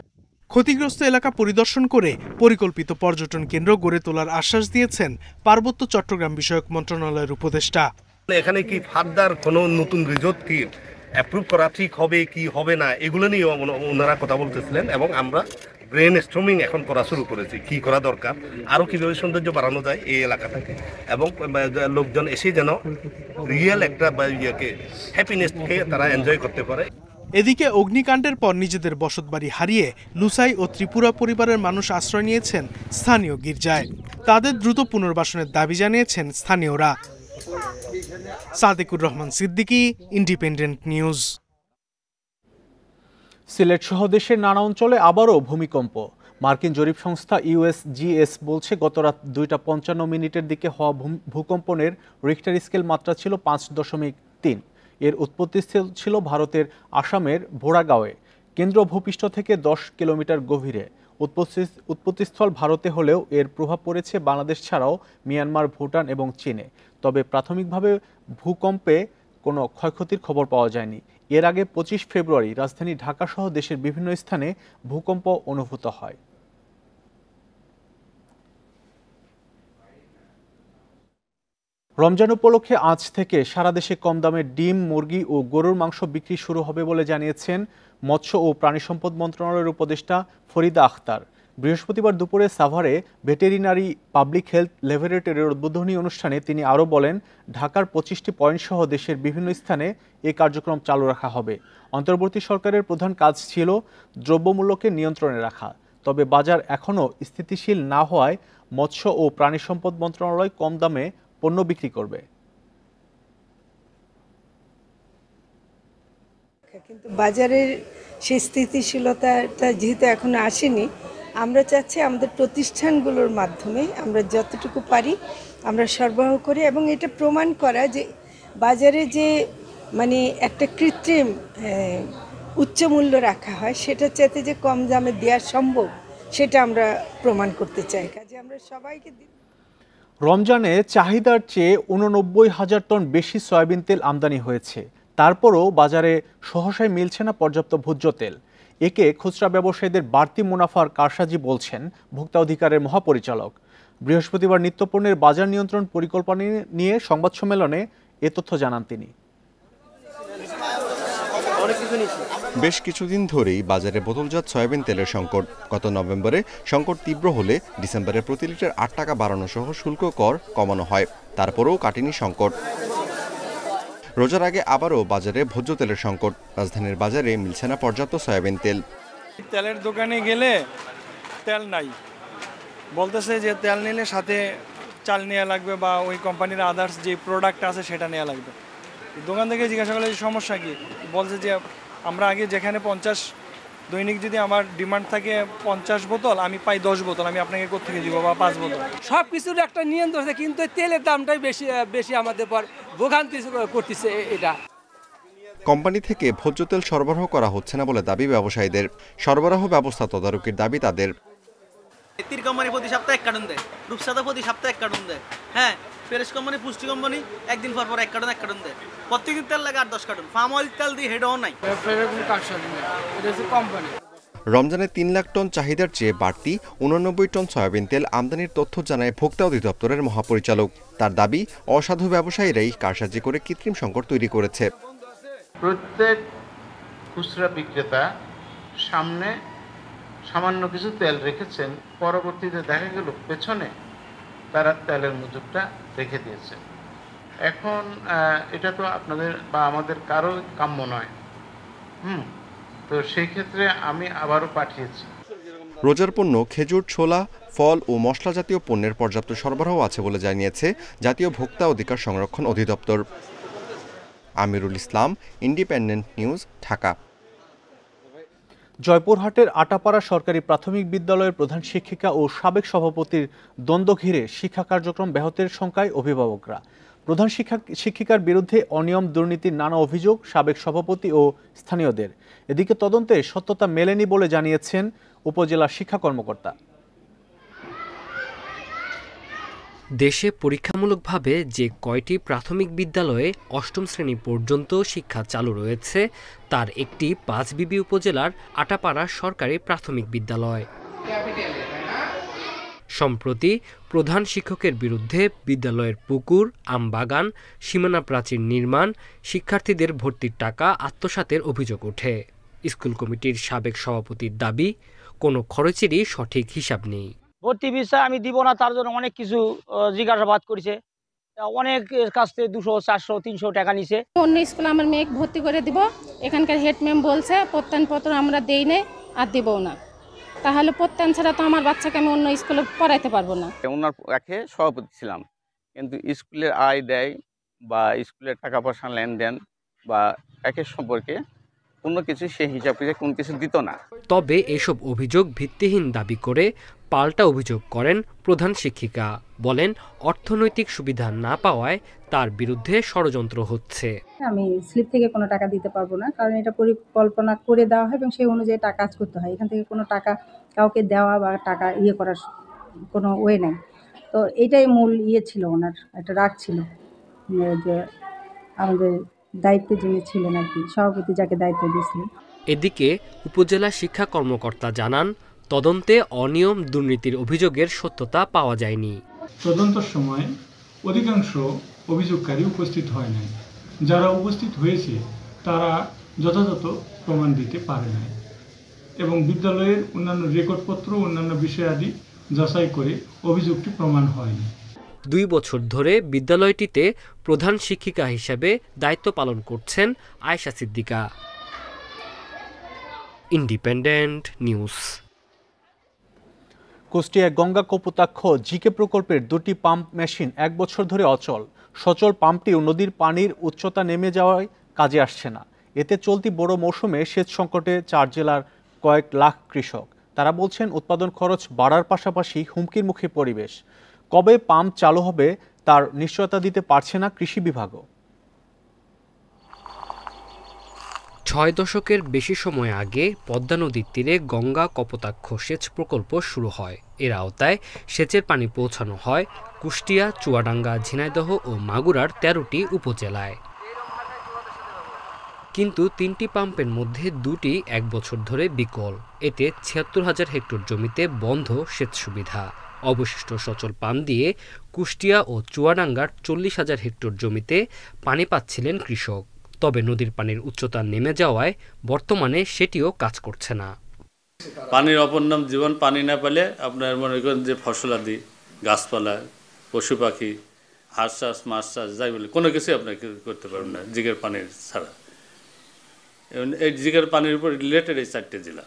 Speaker 27: ক্ষতিগ্রস্ত এলাকা পরিদর্শন করে পরিকল্পিত পর্যটন কেন্দ্র গড়ে তোলার আশ্বাস দিয়েছেন পার্বত্য চট্টগ্রাম বিষয়ক মন্ত্রণালয়ের উপদেষ্টা।
Speaker 2: এখানে কি ফার্দার কোনো নতুন রিসোর্ট কি অ্যাপ্রুভ করা ঠিক হবে কি হবে না এগুলো নিয়ে ওনারা কথা বলতেছিলেন এবং আমরা ব্রেন স্টর্মিং এখন করা শুরু করেছি কি করা দরকার, আরও কীভাবে সৌন্দর্য বাড়ানো যায় এই এলাকাটাকে এবং লোকজন এসে যেন রিয়েল একটা হ্যাপিনেসকে তারা এনজয় করতে পারে।
Speaker 27: এদিকে অগ্নিকাণ্ডের পর নিজেদের বসতবাড়ি হারিয়ে লুসাই ও ত্রিপুরা পরিবারের মানুষ আশ্রয় নিয়েছেন স্থানীয় গির্জায়। তাদের দ্রুত পুনর্বাসনের দাবি জানিয়েছেন স্থানীয়রা। Sadequr Rahman Siddiqui, independent news.
Speaker 1: সিলেট সহ দেশের নানা অঞ্চলে আবারও ভূমিকম্প। মার্কিন জরিপ সংস্থা USGS বলছে গত রাত 2:55 দিকে হওয়া ভূকম্পনের রিক্টার স্কেল মাত্রা ছিল 5.3। এর উৎপত্তিস্থল ছিল ভারতের আসামের ভোড়াগাঁওয়ে, কেন্দ্র ভূপৃষ্ঠ থেকে 10 কিলোমিটার গভীরে। উৎপত্তিস্থল ভারতে হলেও এর প্রভাব পড়েছে বাংলাদেশ ছাড়াও মিয়ানমার, ভুটান এবং চীনে। তবে প্রাথমিকভাবে ভূকম্পে কোনো ক্ষয়ক্ষতির খবর পাওয়া যায়নি। এর আগে 25 ফেব্রুয়ারি রাজধানী ঢাকা সহ দেশের বিভিন্ন স্থানে ভূকম্প অনুভূত হয়। রমজান উপলক্ষে আজ থেকে সারা দেশে কম দামে ডিম, মুরগি ও গরুর মাংস বিক্রি শুরু হবে বলে জানিয়েছেন মৎস্য ও প্রাণী সম্পদ মন্ত্রণালয়ের উপদেষ্টা ফরিদা আখতার। বৃহস্পতিবার দুপুরে সাভারে ভেটেরিনারি পাবলিক হেলথ ল্যাবরেটরির উদ্বোধনী অনুষ্ঠানে তিনি আরও বলেন, ঢাকার 25টি পয়েন্ট সহ দেশের বিভিন্ন স্থানে এই কার্যক্রম চালু রাখা হবে। অন্তর্বর্তী সরকারের প্রধান কাজ ছিল দ্রব্যমূল্যকে নিয়ন্ত্রণে রাখা। তবে বাজার এখনও স্থিতিশীল না হওয়ায় মৎস্য ও প্রাণী সম্পদ মন্ত্রণালয় কম দামে পণ্য বিক্রি করবে।
Speaker 3: কিন্তু বাজারের সেই স্থিতিশীলতাটা যেহেতু এখনো আসেনি, আমরা চাচ্ছি আমাদের প্রতিষ্ঠানগুলোর মাধ্যমে আমরা যতটুকু পারি আমরা সরবরাহ করি এবং এটা প্রমাণ করা যে বাজারে যে মানে একটা কৃত্রিম উচ্চ মূল্য রাখা হয় সেটা চাইতে যে কম দামে দেওয়া সম্ভব সেটা আমরা প্রমাণ করতে চাই। কাজে আমরা সবাইকে
Speaker 1: রমজানে চাহিদার চেয়ে 89,000 টন বেশি সয়াবিন তেল আমদানি হয়েছে। তারপরও বাজারে সহসায় মিলছে না পর্যাপ্ত ভোজ্য তেল। একে খুচরা ব্যবসায়ীদের বাড়তি মুনাফার কারসাজি বলছেন ভোক্তা অধিকারের মহাপরিচালক। বৃহস্পতিবার নিত্যপণ্যের বাজার নিয়ন্ত্রণ পরিকল্পনা নিয়ে সংবাদ সম্মেলনে এ তথ্য জানান তিনি।
Speaker 5: বেশ কিছুদিন ধরেই বাজারে বোতলজাত সয়াবিন তেলের সংকট। গত নভেম্বরে সংকট তীব্র হলে ডিসেম্বরে প্রতি লিটার 8 টাকা বাড়ানো সহ শুল্ক কর কমানো হয়। তারপরেও কাটেনি সংকট। রোজার আগে আবারও বাজারে ভোজ্য তেলের সংকট। রাজধানীর বাজারে মিলছে না পর্যাপ্ত সয়াবিন তেল।
Speaker 22: তেলের দোকানে গেলে তেল নাই, বলতেছে যে তেল নিলে সাথে চাল নেওয়া লাগবে বা ওই কোম্পানির আদার্স যে প্রোডাক্ট আছে সেটা নেওয়া লাগবে। দোকান থেকে জিজ্ঞাসা করলে সমস্যা কি, বলছে যে আমরা আগে যেখানে 50 দৈনিক যদি আমার ডিমান্ড থাকে 50 বোতল, আমি পাই 10 বোতল, আমি আপনাকে কোত্থেকে দিব বা 5 বোতল।
Speaker 6: সব কিছুর একটা নিয়ন্ত্রণ আছে, কিন্তু তেলের দামটাই বেশি আমাদের পর ভোগান্তি করতেছে। এটা
Speaker 5: কোম্পানি থেকে ভোজ্য তেল সরবরাহ করা হচ্ছে না বলে দাবি ব্যবসায়ীদের। সরবরাহ ব্যবস্থা তদারকির দাবি তাদের।
Speaker 7: তীর কোম্পানি প্রতি সপ্তাহে 1 কার্টন দেয়, রূপসাদা প্রতি সপ্তাহে 1 কার্টন দেয়। হ্যাঁ, ফ্রেশ কোম্পানি, পুষ্টি কোম্পানি একদিন পর 1 কার্টন দেয়। প্রত্যেকদিন তেল লাগে 8-10 কার্টন। ফার্ম অয়েল তেল দিয়ে হেডও নাই।
Speaker 5: রমজানে 3 লাখ টন চাহিদার চেয়ে বাড়তি 89 টন সয়াবিন তেল আমদানির তথ্য জানায় ভোক্তা অধিদপ্তরের মহাপরিচালক। তার দাবি, অসাধু ব্যবসায়ীরাই কারসাজি করে কৃত্রিম সংকট তৈরি করেছে।
Speaker 8: প্রত্যেক খুচরা বিক্রেতা সামনে সামান্য কিছু তেল রেখেছেন, পরবর্তীতে দেখা গেল পেছনে তারা তেলের মজুদটা রেখে দিয়েছে। এখন এটা তো আপনাদের বা আমাদের কারো কাম্য নয়। তো সেই ক্ষেত্রে আমি আবারও পাঠিয়েছি।
Speaker 5: রোজার পণ্য খেজুর, ছোলা, ফল ও মশলা জাতীয় পণ্যের পর্যাপ্ত সরবরাহ আছে বলে জানিয়েছে জাতীয় ভোক্তা অধিকার সংরক্ষণ অধিদপ্তর। Amirul Islam, independent news, Dhaka.
Speaker 1: জয়পুরহাটের আটাপাড়া সরকারি প্রাথমিক বিদ্যালয়ের প্রধান শিক্ষিকা ও সাবেক সভাপতির দ্বন্দ্ব ঘিরে শিক্ষা কার্যক্রম ব্যাহতের শঙ্কায় অভিভাবকরা। প্রধান শিক্ষিকার বিরুদ্ধে অনিয়ম, দুর্নীতির নানা অভিযোগ সাবেক সভাপতি ও স্থানীয়দের। এদিকে তদন্তে সত্যতা মেলেনি বলে জানিয়েছেন উপজেলা শিক্ষা কর্মকর্তা।
Speaker 4: দেশে পরীক্ষামূলকভাবে যে কয়টি প্রাথমিক বিদ্যালয়ে অষ্টম শ্রেণী পর্যন্ত শিক্ষা চালু রয়েছে তার একটি পাঁচবিবি উপজেলার আটাপাড়া সরকারি প্রাথমিক বিদ্যালয়। সম্প্রতি প্রধান শিক্ষকের বিরুদ্ধে বিদ্যালয়ের পুকুর, আমবাগান, সীমানা প্রাচীর নির্মাণ, শিক্ষার্থীদের ভর্তির টাকা আত্মসাতের অভিযোগ ওঠে। স্কুল কমিটির সাবেক সভাপতির দাবি, কোনো খরচেরই সঠিক হিসাব নেই।
Speaker 9: ভর্তি বিষয় আমি দিব না, তার জন্য অনেক কিছু জিজ্ঞাসাবাদ করেছে, অনেক কাছ থেকে 200, 400, 300 টাকা নিছে।
Speaker 10: অন্য স্কুলে আমার মেয়ে ভর্তি করে দিব, এখানকার হেড ম্যাম বলছে প্রত্যয়নপত্র আমরা দেই না আর দেবও না, তাহলে প্রত্যয়ন ছাড়া তো আমার বাচ্চাকে আমি অন্য স্কুলে পড়াইতে পারবো না।
Speaker 11: ওনার একে সভাপতি ছিলাম, কিন্তু স্কুলের আয় দেয় বা স্কুলের টাকা পয়সা লেনদেন বা একের সম্পর্কে কোনো কিছু সে হিসাব করে কোনো কিছু দিত না।
Speaker 4: তবে এসব অভিযোগ ভিত্তিহীন দাবি করে পাল্টা অভিযোগ করেন প্রধান শিক্ষিকা। বলেন, অর্থনৈতিক সুবিধা না পাওয়ায় তার বিরুদ্ধে ষড়যন্ত্র হচ্ছে।
Speaker 12: আমি স্লিপ থেকে কোনো টাকা দিতে পারবো না, কারণ এটা পরিকল্পনা করে দেওয়া হয় এবং সেই অনুযায়ী টাকা কাজ করতে হয়। এখান থেকে কোনো টাকা কাউকে দেওয়া বা টাকা করার কোনো ওয়ে নাই। তো এটাই মূল ছিল, ওনার একটা রাগ ছিল যে আমাদের দায়িত্বে যিনি ছিলেন আর কি, সভাপতি যাকে দায়িত্ব দিয়েছিলেন।
Speaker 4: এদিকে উপজেলা শিক্ষা কর্মকর্তা জানান, তদন্তে অনিয়ম দুর্নীতির অভিযোগের সত্যতা পাওয়া যায়নি।
Speaker 13: তদন্তের সময় অধিকাংশ অভিযোগকারী উপস্থিত হয় নাই, যারা উপস্থিত হয়েছে তারা যথাযথ প্রমাণ দিতে পারে নাই এবং বিদ্যালয়ের অন্যান্য রেকর্ডপত্র অন্যান্য বিষয়াদি যাচাই করে অভিযোগটি প্রমাণ হয়নি।
Speaker 4: 2 বছর ধরে বিদ্যালয়টিতে প্রধান শিক্ষিকা হিসেবে দায়িত্ব পালন করছেন আয়েশা সিদ্দিকা। Independent news.
Speaker 1: কুষ্টিয়ায় গঙ্গা কপোতাক্ষ জিকে প্রকল্পের 2টি পাম্প মেশিন 1 বছর ধরে অচল। সচল পাম্পটিও নদীর পানির উচ্চতা নেমে যাওয়ায় কাজে আসছে না। এতে চলতি বড় মৌসুমে সেচ সংকটে 4 জেলার কয়েক লাখ কৃষক। তারা বলছেন, উৎপাদন খরচ বাড়ার পাশাপাশি হুমকির মুখে পরিবেশ। কবে পাম্প চালু হবে তার নিশ্চয়তা দিতে পারছে না কৃষি বিভাগও।
Speaker 4: 6 দশকের বেশি সময় আগে পদ্মা নদীর তীরে গঙ্গা কপোতাক্ষ সেচ প্রকল্প শুরু হয়। এর আওতায় সেচের পানি পৌঁছানো হয় কুষ্টিয়া, চুয়াডাঙ্গা, ঝিনাইদহ ও মাগুরার 13টি উপজেলায়। কিন্তু 3টি পাম্পের মধ্যে 2টি 1 বছর ধরে বিকল। এতে 76,000 হেক্টর জমিতে বন্ধ সেচ সুবিধা। অবশিষ্ট সচল পাম্প দিয়ে কুষ্টিয়া ও চুয়াডাঙ্গার 40,000 হেক্টর জমিতে পানি পাচ্ছিলেন কৃষক। তবে নদীর পানির উচ্চতা নেমে যাওয়ায় বর্তমানে সেটিও কাজ করছে না।
Speaker 14: পানির অপর নাম জীবন। পানি না পেলে আপনার মনে করেন যে ফসলাদি, গাছপালা, পশু পাখি, হাঁস চাষ, মাছ চাষ, যাই বলে কোনো কিছুই আপনার করতে পারবেন না জিগের পানির ছাড়া। এই জিগের পানির উপর রিলেটেড এই 4টে জেলা।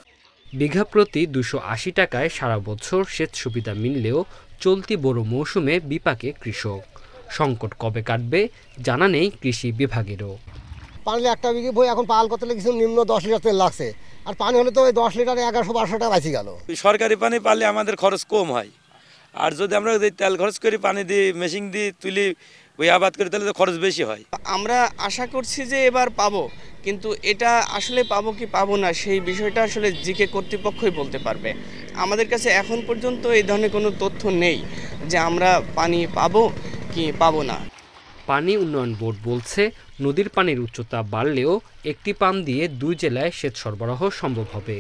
Speaker 4: বিঘা প্রতি 280 টাকায় সারা বছর সেচ সুবিধা মিললেও চলতি বড় মৌসুমে বিপাকে কৃষক। সংকট কবে কাটবে জানা নেই কৃষি বিভাগেরও।
Speaker 15: পানি একটা বিঘে বই এখন পাল করতে কিছু নিম্ন 10 লিটার তেল লাগছে, আর পানি হলে তো ওই 10 লিটারে 1100-1200 টাকা বাঁচি গেল।
Speaker 17: সরকারি পানি পালে আমাদের খরচ কম হয়, আর যদি আমরা তেল খরচ করি, পানি দিয়ে মেশিন দিয়ে তুলি ওই আবাদ করি, তাহলে তো খরচ বেশি হয়।
Speaker 30: আমরা আশা করছি যে এবার পাবো, কিন্তু এটা আসলে পাবো কি পাবো না সেই বিষয়টা আসলে জিকে কর্তৃপক্ষই বলতে পারবে। আমাদের কাছে এখন পর্যন্ত এই ধরনের কোনো তথ্য নেই যে আমরা পানি পাবো কি পাবো না।
Speaker 4: পানি উন্নয়ন বোর্ড বলছে, নদীর পানির উচ্চতা বাড়লেও একটি পাম্প দিয়ে 2 জেলায় সেচ সরবরাহ সম্ভব হবে।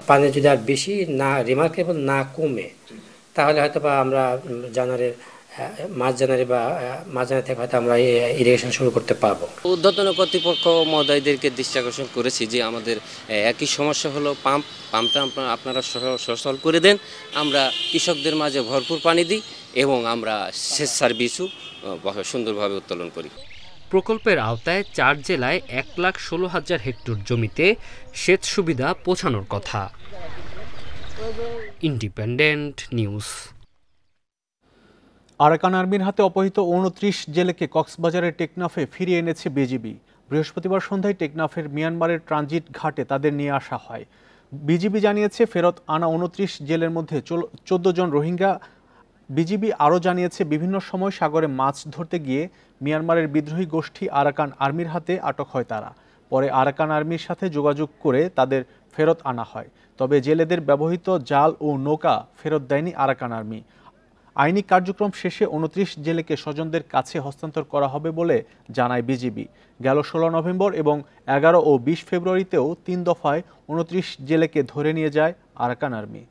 Speaker 31: পানি যদি আর বেশি না রিমার্কেবল না কমে, তাহলে হয়তো বা আমরা মাঝ জানুয়ারি থেকে হয়তো আমরা ইরিগেশন শুরু করতে পারবো।
Speaker 32: ঊর্ধ্বতন কর্তৃপক্ষ মহোদয়দেরকে দৃষ্টি আকর্ষণ করেছি যে আমাদের একই সমস্যা হলো পাম্পটা আপনারা সচল করে দেন, আমরা কৃষকদের মাঝে ভরপুর পানি দিই এবং আমরা সেচ সার্ভিসও সুন্দরভাবে উত্তোলন করি।
Speaker 4: প্রকল্পের আওতায় 4 জেলায় 1,16,000 হেক্টর জমিতে সেচ সুবিধা পৌঁছানোর কথা। Independent news.
Speaker 1: আরাকান আর্মির হাতে অপহৃত 29 জেলেকে কক্সবাজারের টেকনাফে ফিরিয়ে এনেছে বিজিবি। বৃহস্পতিবার সন্ধ্যায় টেকনাফের মিয়ানমারের ট্রানজিট ঘাটে তাদের নিয়ে আসা হয়। বিজিবি জানিয়েছে, ফেরত আনা 29 জেলের মধ্যে 14 জন রোহিঙ্গা। বিজিবি আরও জানিয়েছে, বিভিন্ন সময় সাগরে মাছ ধরতে গিয়ে মিয়ানমারের বিদ্রোহী গোষ্ঠী আরাকান আর্মির হাতে আটক হয় তারা। পরে আরাকান আর্মির সাথে যোগাযোগ করে তাদের ফেরত আনা হয়। তবে জেলেদের ব্যবহৃত জাল ও নৌকা ফেরত দেয়নি আরাকান আর্মি। আইনি কার্যক্রম শেষে ২৯ জেলেকে স্বজনদের কাছে হস্তান্তর করা হবে বলে জানায় বিজিবি। গেল ১৬ নভেম্বর এবং ১১ ও ২০ ফেব্রুয়ারিতেও ৩ দফায় ২৯ জেলেকে ধরে নিয়ে যায় আরাকান আর্মি।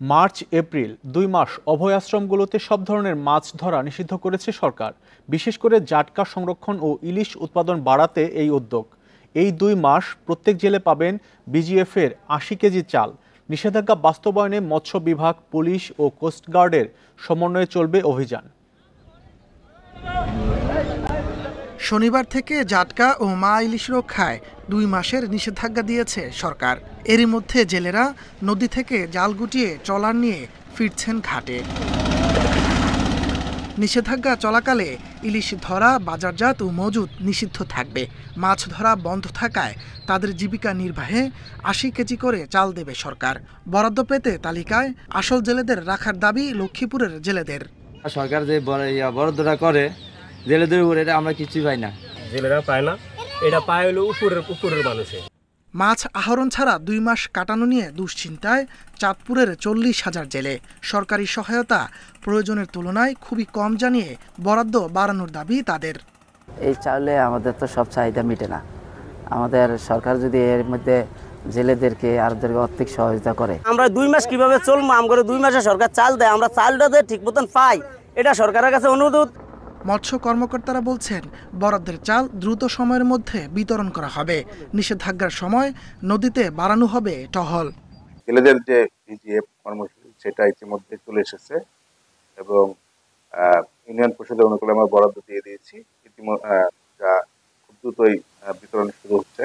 Speaker 1: মার্চ এপ্রিল ২ মাস অভয় আশ্রমগুলোতে সব ধরনের মাছ ধরা নিষিদ্ধ করেছে সরকার। বিশেষ করে জাটকা সংরক্ষণ ও ইলিশ উৎপাদন বাড়াতে এই উদ্যোগ। এই ২ মাস প্রত্যেক জেলে পাবেন বিজিএফের ৮০ কেজি চাল। নিষেধাজ্ঞা বাস্তবায়নে মৎস্য বিভাগ, পুলিশ ও কোস্টগার্ডের সমন্বয়ে চলবে অভিযান।
Speaker 2: শনিবার থেকে জাটকা ও মা ইলিশ রক্ষায় ২ মাসের নিষেধাজ্ঞা দিয়েছে সরকার। এরই মধ্যে জেলেরা নদী থেকে জাল গুটিয়ে ট্রলার নিয়ে ফিরছেন ঘাটে। নিষেধাজ্ঞা চলাকালে ইলিশ ধরা, বাজারজাত ও মজুত নিষিদ্ধ থাকবে। মাছ ধরা বন্ধ থাকায় তাদের জীবিকা নির্বাহে ৮০ কেজি করে চাল দেবে সরকার। বরাদ্দ পেতে তালিকায় আসল জেলেদের রাখার দাবি লক্ষ্মীপুরের জেলেদের।
Speaker 16: সরকার যে বরাদ্দটা করে জেলেদের উপরে, এটা আমরা কিছুই পাই না,
Speaker 18: জেলেরা পায় না, এটা পায় হলো উপরের মানুষে।
Speaker 2: মাছ আহরণ ছাড়া ২ মাস কাটানো নিয়ে দুশ্চিন্তায় চাঁদপুরের ৪০,০০০ জেলে। সরকারি সহায়তা প্রয়োজনের তুলনায় খুবই কম জানিয়ে বরাদ্দ বাড়ানোর দাবি তাদের।
Speaker 19: এই চাইলে আমাদের তো সব চাহিদা মিটে না। আমাদের সরকার যদি এর মধ্যে জেলেদেরকে আরদেরকে আর্থিক সহযোগিতা করে,
Speaker 9: আমরা 2 মাস কিভাবে চলবো? আমরা 2 মাসে সরকার চাল দেয়, আমরা চালটা দিয়ে ঠিক মতন পাই, এটা সরকারের কাছে অনুরোধ।
Speaker 2: মৎস্য কর্মকর্তারা বলছেন বরাদ্দের চাল দ্রুত সময়ের মধ্যে বিতরণ করা হবে। নিষেধাজ্ঞার সময় নদীতে বাড়ানো হবে টহল।
Speaker 20: জেলেদের যে বিজিএফ কর্মসূচি সেটা ইতিমধ্যে চলে এসেছে এবং ইউনিয়ন পরিষদের অনুকূলে আমরা বরাদ্দ দিয়ে দিয়েছি। যা খুব দ্রুতই বিতরণ শুরু হচ্ছে।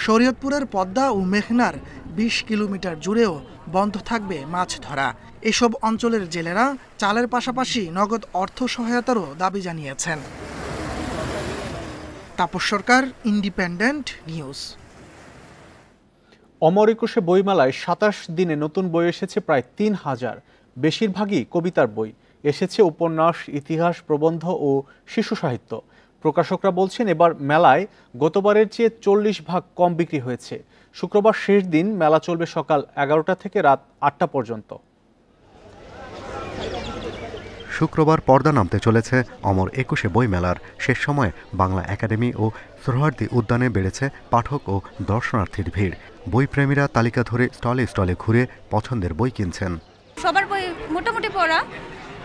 Speaker 2: শরীয়তপুরের পদ্মা ও মেঘনার ২০ কিলোমিটার জুড়েও বন্ধ থাকবে মাছ ধরা। এসব অঞ্চলের জেলেরা চালের পাশাপাশি নগদ অর্থ সহায়তারও দাবি জানিয়েছেন। তাপস সরকার, ইন্ডিপেন্ডেন্ট নিউজ।
Speaker 1: অমর একুশে বইমেলায় ২৭ দিনে নতুন বই এসেছে প্রায় ৩,০০০। বেশিরভাগই কবিতার বই। এসেছে উপন্যাস, ইতিহাস, প্রবন্ধ ও শিশু সাহিত্য। প্রকাশকরা বলছেন এবার মেলায় গতবারের চেয়ে ৪০ ভাগ কম বিক্রি হয়েছে। শুক্রবার শেষ দিন, মেলা চলবে সকাল ১১টা থেকে রাত ৮টা পর্যন্ত।
Speaker 21: শুক্রবার পর্দা নামতে চলেছে অমর একুশে বইমেলার। শেষ সময়ে বাংলা একাডেমি ও সোহরাওয়ার্দী উদ্যানে বেড়েছে পাঠক ও দর্শনার্থীর ভিড়। বইপ্রেমীরা তালিকা ধরে স্টলে স্টলে ঘুরে পছন্দের বই কিনছেন।
Speaker 23: সবার বই মোটামুটি পড়া,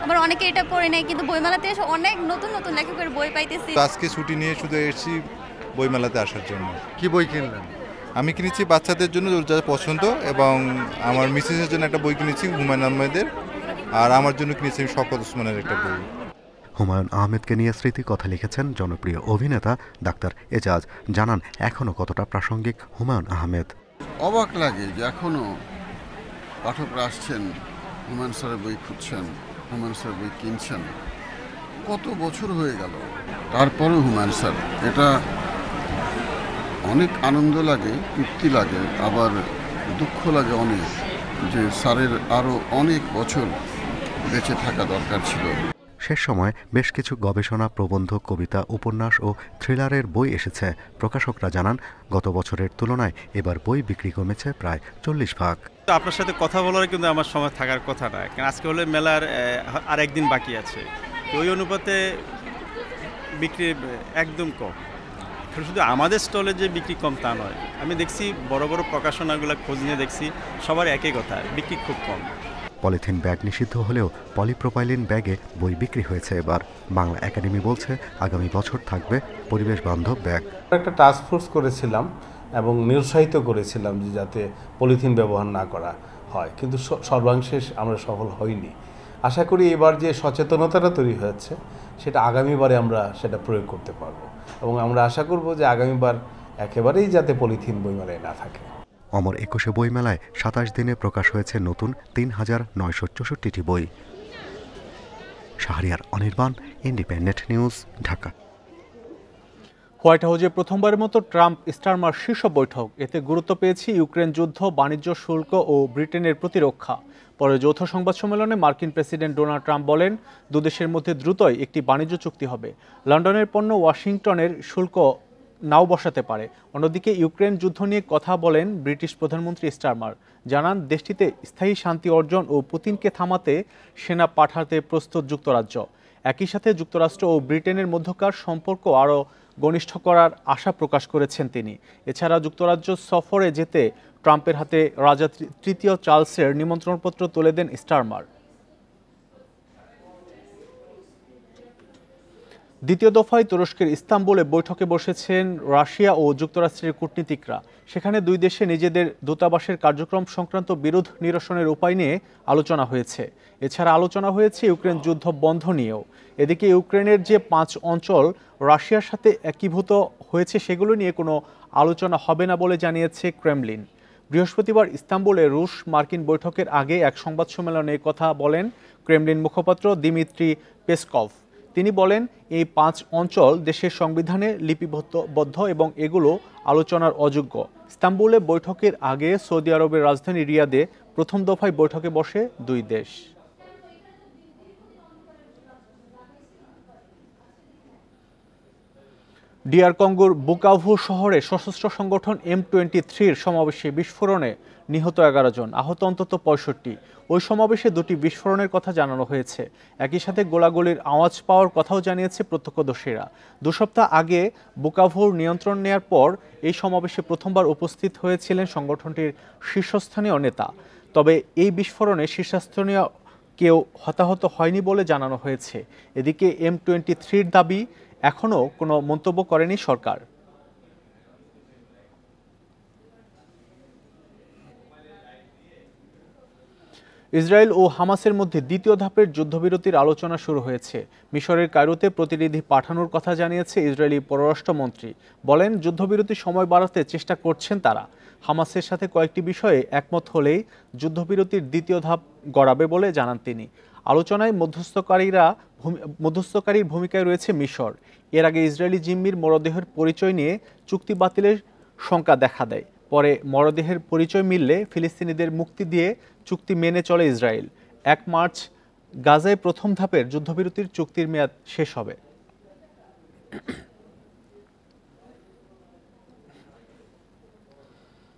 Speaker 23: আবার অনেকে এটা পড়ে নাই, কিন্তু বইমেলাতে এসে অনেক নতুন নতুন লেখকের বই পাইতেছি।
Speaker 24: আজকে ছুটি নিয়ে শুধু এসেছি বইমেলাতে আসার জন্য।
Speaker 21: কি বই কিনলেন?
Speaker 24: আমি কিনেছি বাচ্চাদের জন্য যা পছন্দ, এবং আমার মিসেসের জন্য একটা বই কিনেছি হুমায়ুন আহমেদের, আর আমার জন্য কিনেছি আমি শওকত ওসমানের একটা বই।
Speaker 21: হুমায়ুন আহমেদকে নিয়ে স্মৃতি কথা লিখেছেন জনপ্রিয় অভিনেতা ডাক্তার এজাজ। জানান এখনও কতটা প্রাসঙ্গিক হুমায়ুন আহমেদ।
Speaker 25: অবাক লাগে যে এখনও পাঠকরা আসছেন, হুমায়ুন স্যারের বই খুঁজছেন, হুমায়ুন স্যারের বই কিনছেন। কত বছর হয়ে গেল, তারপরেও হুমায়ুন স্যার, এটা অনেক আনন্দ লাগে, তৃপ্তি লাগে, আবার দুঃখ লাগে অনেক যে স্যারের আরও অনেক বছর বেঁচে থাকা দরকার ছিল।
Speaker 21: শেষ সময় বেশ কিছু গবেষণা, প্রবন্ধ, কবিতা, উপন্যাস ও থ্রিলারের বই এসেছে। প্রকাশকরা জানান গত বছরের তুলনায় এবার বই বিক্রি কমেছে প্রায় ৪০ ভাগ।
Speaker 26: আপনার সাথে কথা বলার কিন্তু আমার সময় থাকার কথা না, কারণ আজকে হলে মেলার আর একদিন বাকি আছে। ওই অনুপাতে বিক্রি একদম কম। শুধু আমাদের স্টলে যে বিক্রি কম তা নয়, আমি দেখছি বড় বড় প্রকাশনাগুলো খোঁজ নিয়ে দেখছি সবার একই কথা, বিক্রি খুব কম।
Speaker 21: পলিথিন ব্যাগ নিষিদ্ধ হলেও পলিপ্রোপাইলিন ব্যাগে বই বিক্রি হয়েছে এবার। বাংলা একাডেমি বলছে আগামী বছর থাকবে পরিবেশ বান্ধব ব্যাগ।
Speaker 28: একটা টাস্ক ফোর্স করেছিলাম এবং নিরুৎসাহিত করেছিলাম যে যাতে পলিথিন ব্যবহার না করা হয়, কিন্তু সর্বাংশে আমরা সফল হইনি। আশা করি এবার যে সচেতনতাটা তৈরি হয়েছে সেটা আগামীবারে আমরা সেটা প্রয়োগ করতে পারবো, এবং আমরা আশা করব যে আগামীবার একেবারেই যাতে পলিথিন বইমেলায় না থাকে।
Speaker 21: অমর একুশে বইমেলায় ২৭ দিনে প্রকাশ হয়েছে নতুন ৩,৯৬৪টি বই। Shahriar Anirban, independent news, Dhaka.
Speaker 1: White হাউসে প্রথমবারের মতো ট্রাম্প স্টারমার শীর্ষ বৈঠক। এতে গুরুত্ব পেয়েছে ইউক্রেন যুদ্ধ, বাণিজ্য শুল্ক ও ব্রিটেনের প্রতিরক্ষা। পরে যৌথ সংবাদ সম্মেলনে মার্কিন প্রেসিডেন্ট ডোনাল্ড ট্রাম্প বলেন দুদেশের মধ্যে দ্রুতই একটি বাণিজ্য চুক্তি হবে। লন্ডনের পণ্য ওয়াশিংটনের শুল্ক নাও বসাতে পারে। অন্যদিকে ইউক্রেন যুদ্ধ নিয়ে কথা বলেন ব্রিটিশ প্রধানমন্ত্রী স্টারমার। জানান দেশটিতে স্থায়ী শান্তি অর্জন ও পুতিনকে থামাতে সেনা পাঠাতে প্রস্তুত যুক্তরাজ্য। একই সাথে যুক্তরাষ্ট্র ও ব্রিটেনের মধ্যকার সম্পর্ক আরও ঘনিষ্ঠ করার আশা প্রকাশ করেছেন তিনি। এছাড়া যুক্তরাজ্য সফরে যেতে ট্রাম্পের হাতে রাজা তৃতীয় চার্লসের নিমন্ত্রণপত্র তুলে দেন স্টারমার। দ্বিতীয় দফায় তুরস্কের ইস্তাম্বুলে বৈঠকে বসেছেন রাশিয়া ও যুক্তরাষ্ট্রের কূটনীতিকরা। সেখানে দুই দেশে নিজেদের দূতাবাসের কার্যক্রম সংক্রান্ত বিরোধ নিরসনের উপায় নিয়ে আলোচনা হয়েছে। এছাড়া আলোচনা হয়েছে ইউক্রেন যুদ্ধ বন্ধ নিয়েও। এদিকে ইউক্রেনের যে 5 অঞ্চল রাশিয়ার সাথে একীভূত হয়েছে সেগুলো নিয়ে কোনো আলোচনা হবে না বলে জানিয়েছে ক্রেমলিন। বৃহস্পতিবার ইস্তাম্বুলে রুশ মার্কিন বৈঠকের আগে এক সংবাদ সম্মেলনে কথা বলেন ক্রেমলিন মুখপাত্র দিমিত্রি পেসকভ। তিনি বলেন, এই 5 অঞ্চল দেশের সংবিধানে লিপিবদ্ধ এবং এগুলো আলোচনার অযোগ্য। ইস্তাম্বুলে বৈঠকের আগে সৌদি আরবের রাজধানী রিয়াদে প্রথম দফায় বৈঠকে বসে দুই দেশ। ডিআর কঙ্গোর বুকাভু শহরে সশস্ত্র সংগঠন M23-র সমাবেশে বিস্ফোরণে নিহত 11 জন, আহত অন্তত 65। ওই সমাবেশে 2টি বিস্ফোরণের কথা জানানো হয়েছে। একই সাথে গোলাগুলির আওয়াজ পাওয়ার কথাও জানিয়েছে প্রত্যক্ষদর্শীরা। 2 সপ্তাহ আগে বুকাভুর নিয়ন্ত্রণ নেয়ার পর এই সমাবেশে প্রথমবার উপস্থিত হয়েছিলেন সংগঠনটির শীর্ষস্থানীয় নেতা। তবে এই বিস্ফোরণে শীর্ষস্থানীয় কেউ হতাহত হয়নি বলে জানানো হয়েছে। এদিকে M23-র দাবি এখনও কোনো মন্তব্য করেনি সরকার। ইসরায়েল ও হামাসের মধ্যে দ্বিতীয় ধাপের যুদ্ধবিরতির আলোচনা শুরু হয়েছে। মিশরের কায়রোতে প্রতিনিধি পাঠানোর কথা জানিয়েছে ইসরায়েলি পররাষ্ট্রমন্ত্রী। বলেন, যুদ্ধবিরতির সময় বাড়াতে চেষ্টা করছেন তারা। হামাসের সাথে কয়েকটি বিষয়ে একমত হলেই যুদ্ধবিরতির দ্বিতীয় ধাপ গড়াবে বলে জানান তিনি। আলোচনায় মধ্যস্থকারীর ভূমিকায় রয়েছে মিশর। এর আগে ইসরায়েলি জিম্মির মরদেহের পরিচয় নিয়ে চুক্তি বাতিলের শঙ্কা দেখা দেয়। পরে মরদেহের পরিচয় মিললে ফিলিস্তিনিদের মুক্তি দিয়ে চুক্তি মেনে চলে ইসরায়েল। 1 মার্চ গাজায় প্রথম ধাপের যুদ্ধবিরতির চুক্তির মেয়াদ শেষ হবে।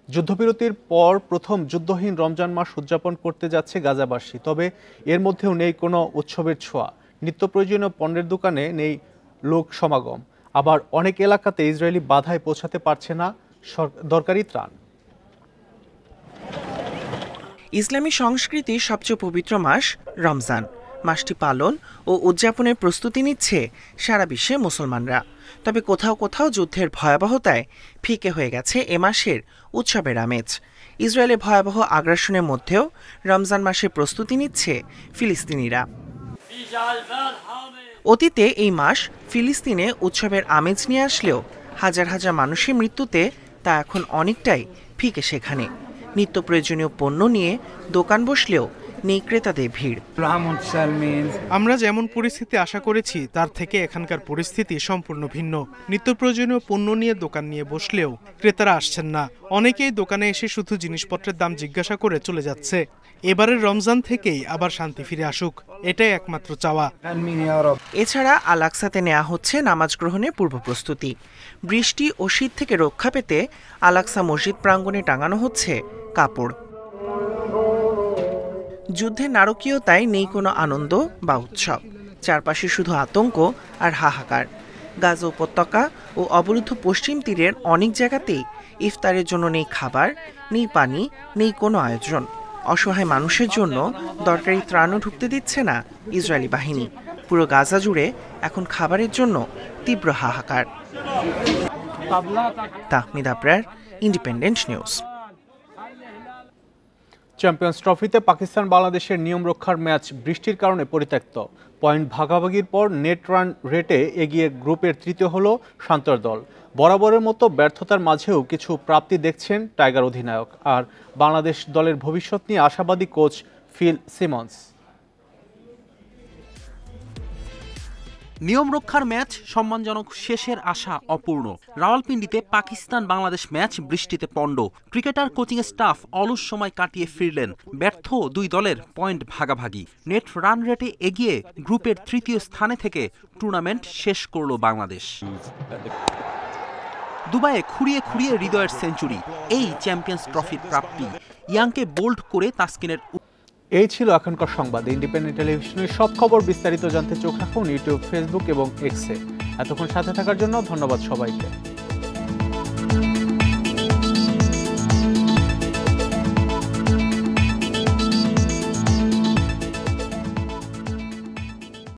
Speaker 1: যুদ্ধবিরতির পর প্রথম যুদ্ধহীন রমজান মাস উদযাপন করতে যাচ্ছে গাজাবাসী। তবে এর মধ্যেও নেই কোনো উৎসবের ছোঁয়া। নিত্য প্রয়োজনীয় পণ্যের দোকানে নেই লোক সমাগম। আবার অনেক এলাকাতে ইসরায়েলি বাধায় পৌঁছাতে পারছে না দরকারি ত্রাণ।
Speaker 3: ইসলামী সংস্কৃতির সবচেয়ে পবিত্র মাস রমজান। মাসটি পালন ও উদযাপনের প্রস্তুতি নিচ্ছে সারা বিশ্বে মুসলমানরা। তবে কোথাও কোথাও যুদ্ধের ভয়াবহতায় ফিকে হয়ে গেছে এ মাসের উৎসবের আমেজ। ইসরায়েলের ভয়াবহ আগ্রাসনের মধ্যেও রমজান মাসের প্রস্তুতি নিচ্ছে ফিলিস্তিনিরা। অতীতে এই মাস ফিলিস্তিনে উৎসবের আমেজ নিয়ে আসলেও হাজার হাজার মানুষের মৃত্যুতে তা এখন অনেকটাই ফিকে সেখানে। নিত্য প্রয়োজনীয় পণ্য নিয়ে দোকান বসলেও নেই ক্রেতাদের ভিড়।
Speaker 5: আমরা যেমন পরিস্থিতি আশা করেছি তার থেকে এখানকার পরিস্থিতি সম্পূর্ণ ভিন্ন। নিত্য প্রয়োজনীয় পণ্য নিয়ে দোকান নিয়ে বসলেও ক্রেতারা আসছেন না। অনেকেই দোকানে এসে শুধু জিনিসপত্রের দাম জিজ্ঞাসা করে চলে যাচ্ছে। এবারের রমজান থেকেই আবার শান্তি ফিরে আসুক, এটাই একমাত্র চাওয়া।
Speaker 3: এছাড়া আল আকসাতে নেওয়া হচ্ছে নামাজ গ্রহণের পূর্ব প্রস্তুতি। বৃষ্টি ও শীত থেকে রক্ষা পেতে আল আকসা মসজিদ প্রাঙ্গণে টাঙানো হচ্ছে কাপড়। যুদ্ধের নারকীয়তায় নেই কোনো আনন্দ বা উৎসব। চারপাশে শুধু আতঙ্ক আর হাহাকার। গাজা উপত্যকা ও অবরুদ্ধ পশ্চিম তীরের অনেক জায়গাতেই ইফতারের জন্য নেই খাবার, নেই পানি, নেই কোনো আয়োজন। অসহায় মানুষের জন্য দরকারি ত্রাণও ঢুকতে দিচ্ছে না ইসরায়েলি বাহিনী। পুরো গাজা জুড়ে এখন খাবারের জন্য তীব্র হাহাকার। Tahmid Abrar, independent news.
Speaker 1: Champions ট্রফিতে পাকিস্তান বাংলাদেশের নিয়ম রক্ষার ম্যাচ বৃষ্টির কারণে পরিত্যক্ত। পয়েন্ট ভাগাভাগির পর নেট রান রেটে এগিয়ে গ্রুপের তৃতীয় হলো শান্তর দল। বরাবরের মতো ব্যর্থতার মাঝেও কিছু প্রাপ্তি দেখছেন টাইগার অধিনায়ক। আর বাংলাদেশ দলের ভবিষ্যৎ নিয়ে আশাবাদী কোচ ফিল সিমন্স।
Speaker 6: নিয়ম রক্ষার ম্যাচ সম্মানজনক শেষের আশা অপূর্ণ। রাওয়ালপিন্ডিতে পাকিস্তান বাংলাদেশ ম্যাচ বৃষ্টিতে পণ্ড। ক্রিকেটার কোচিং স্টাফ অলস সময় কাটিয়ে ফিরলেন। ব্যর্থ দুই দলের পয়েন্ট ভাগাভাগি। নেট রান রেটে এগিয়ে গ্রুপের তৃতীয় স্থানে থেকে টুর্নামেন্ট শেষ করল বাংলাদেশ। দুবাইয়ে খুঁড়িয়ে খুঁড়িয়ে হৃদয়ের সেঞ্চুরি, এই চ্যাম্পিয়ন্স ট্রফির প্রাপ্তি। ইয়াংকে বোল্ড করে তাসকিনের।
Speaker 1: এই ছিল এখনকার সংবাদ। ইন্ডিপেন্ডেন্ট টেলিভিশনের সব খবর বিস্তারিত জানতে চোখ রাখুন ইউটিউব, ফেসবুক এবং এক্সে। এতক্ষণ সাথে থাকার জন্য ধন্যবাদ সবাইকে।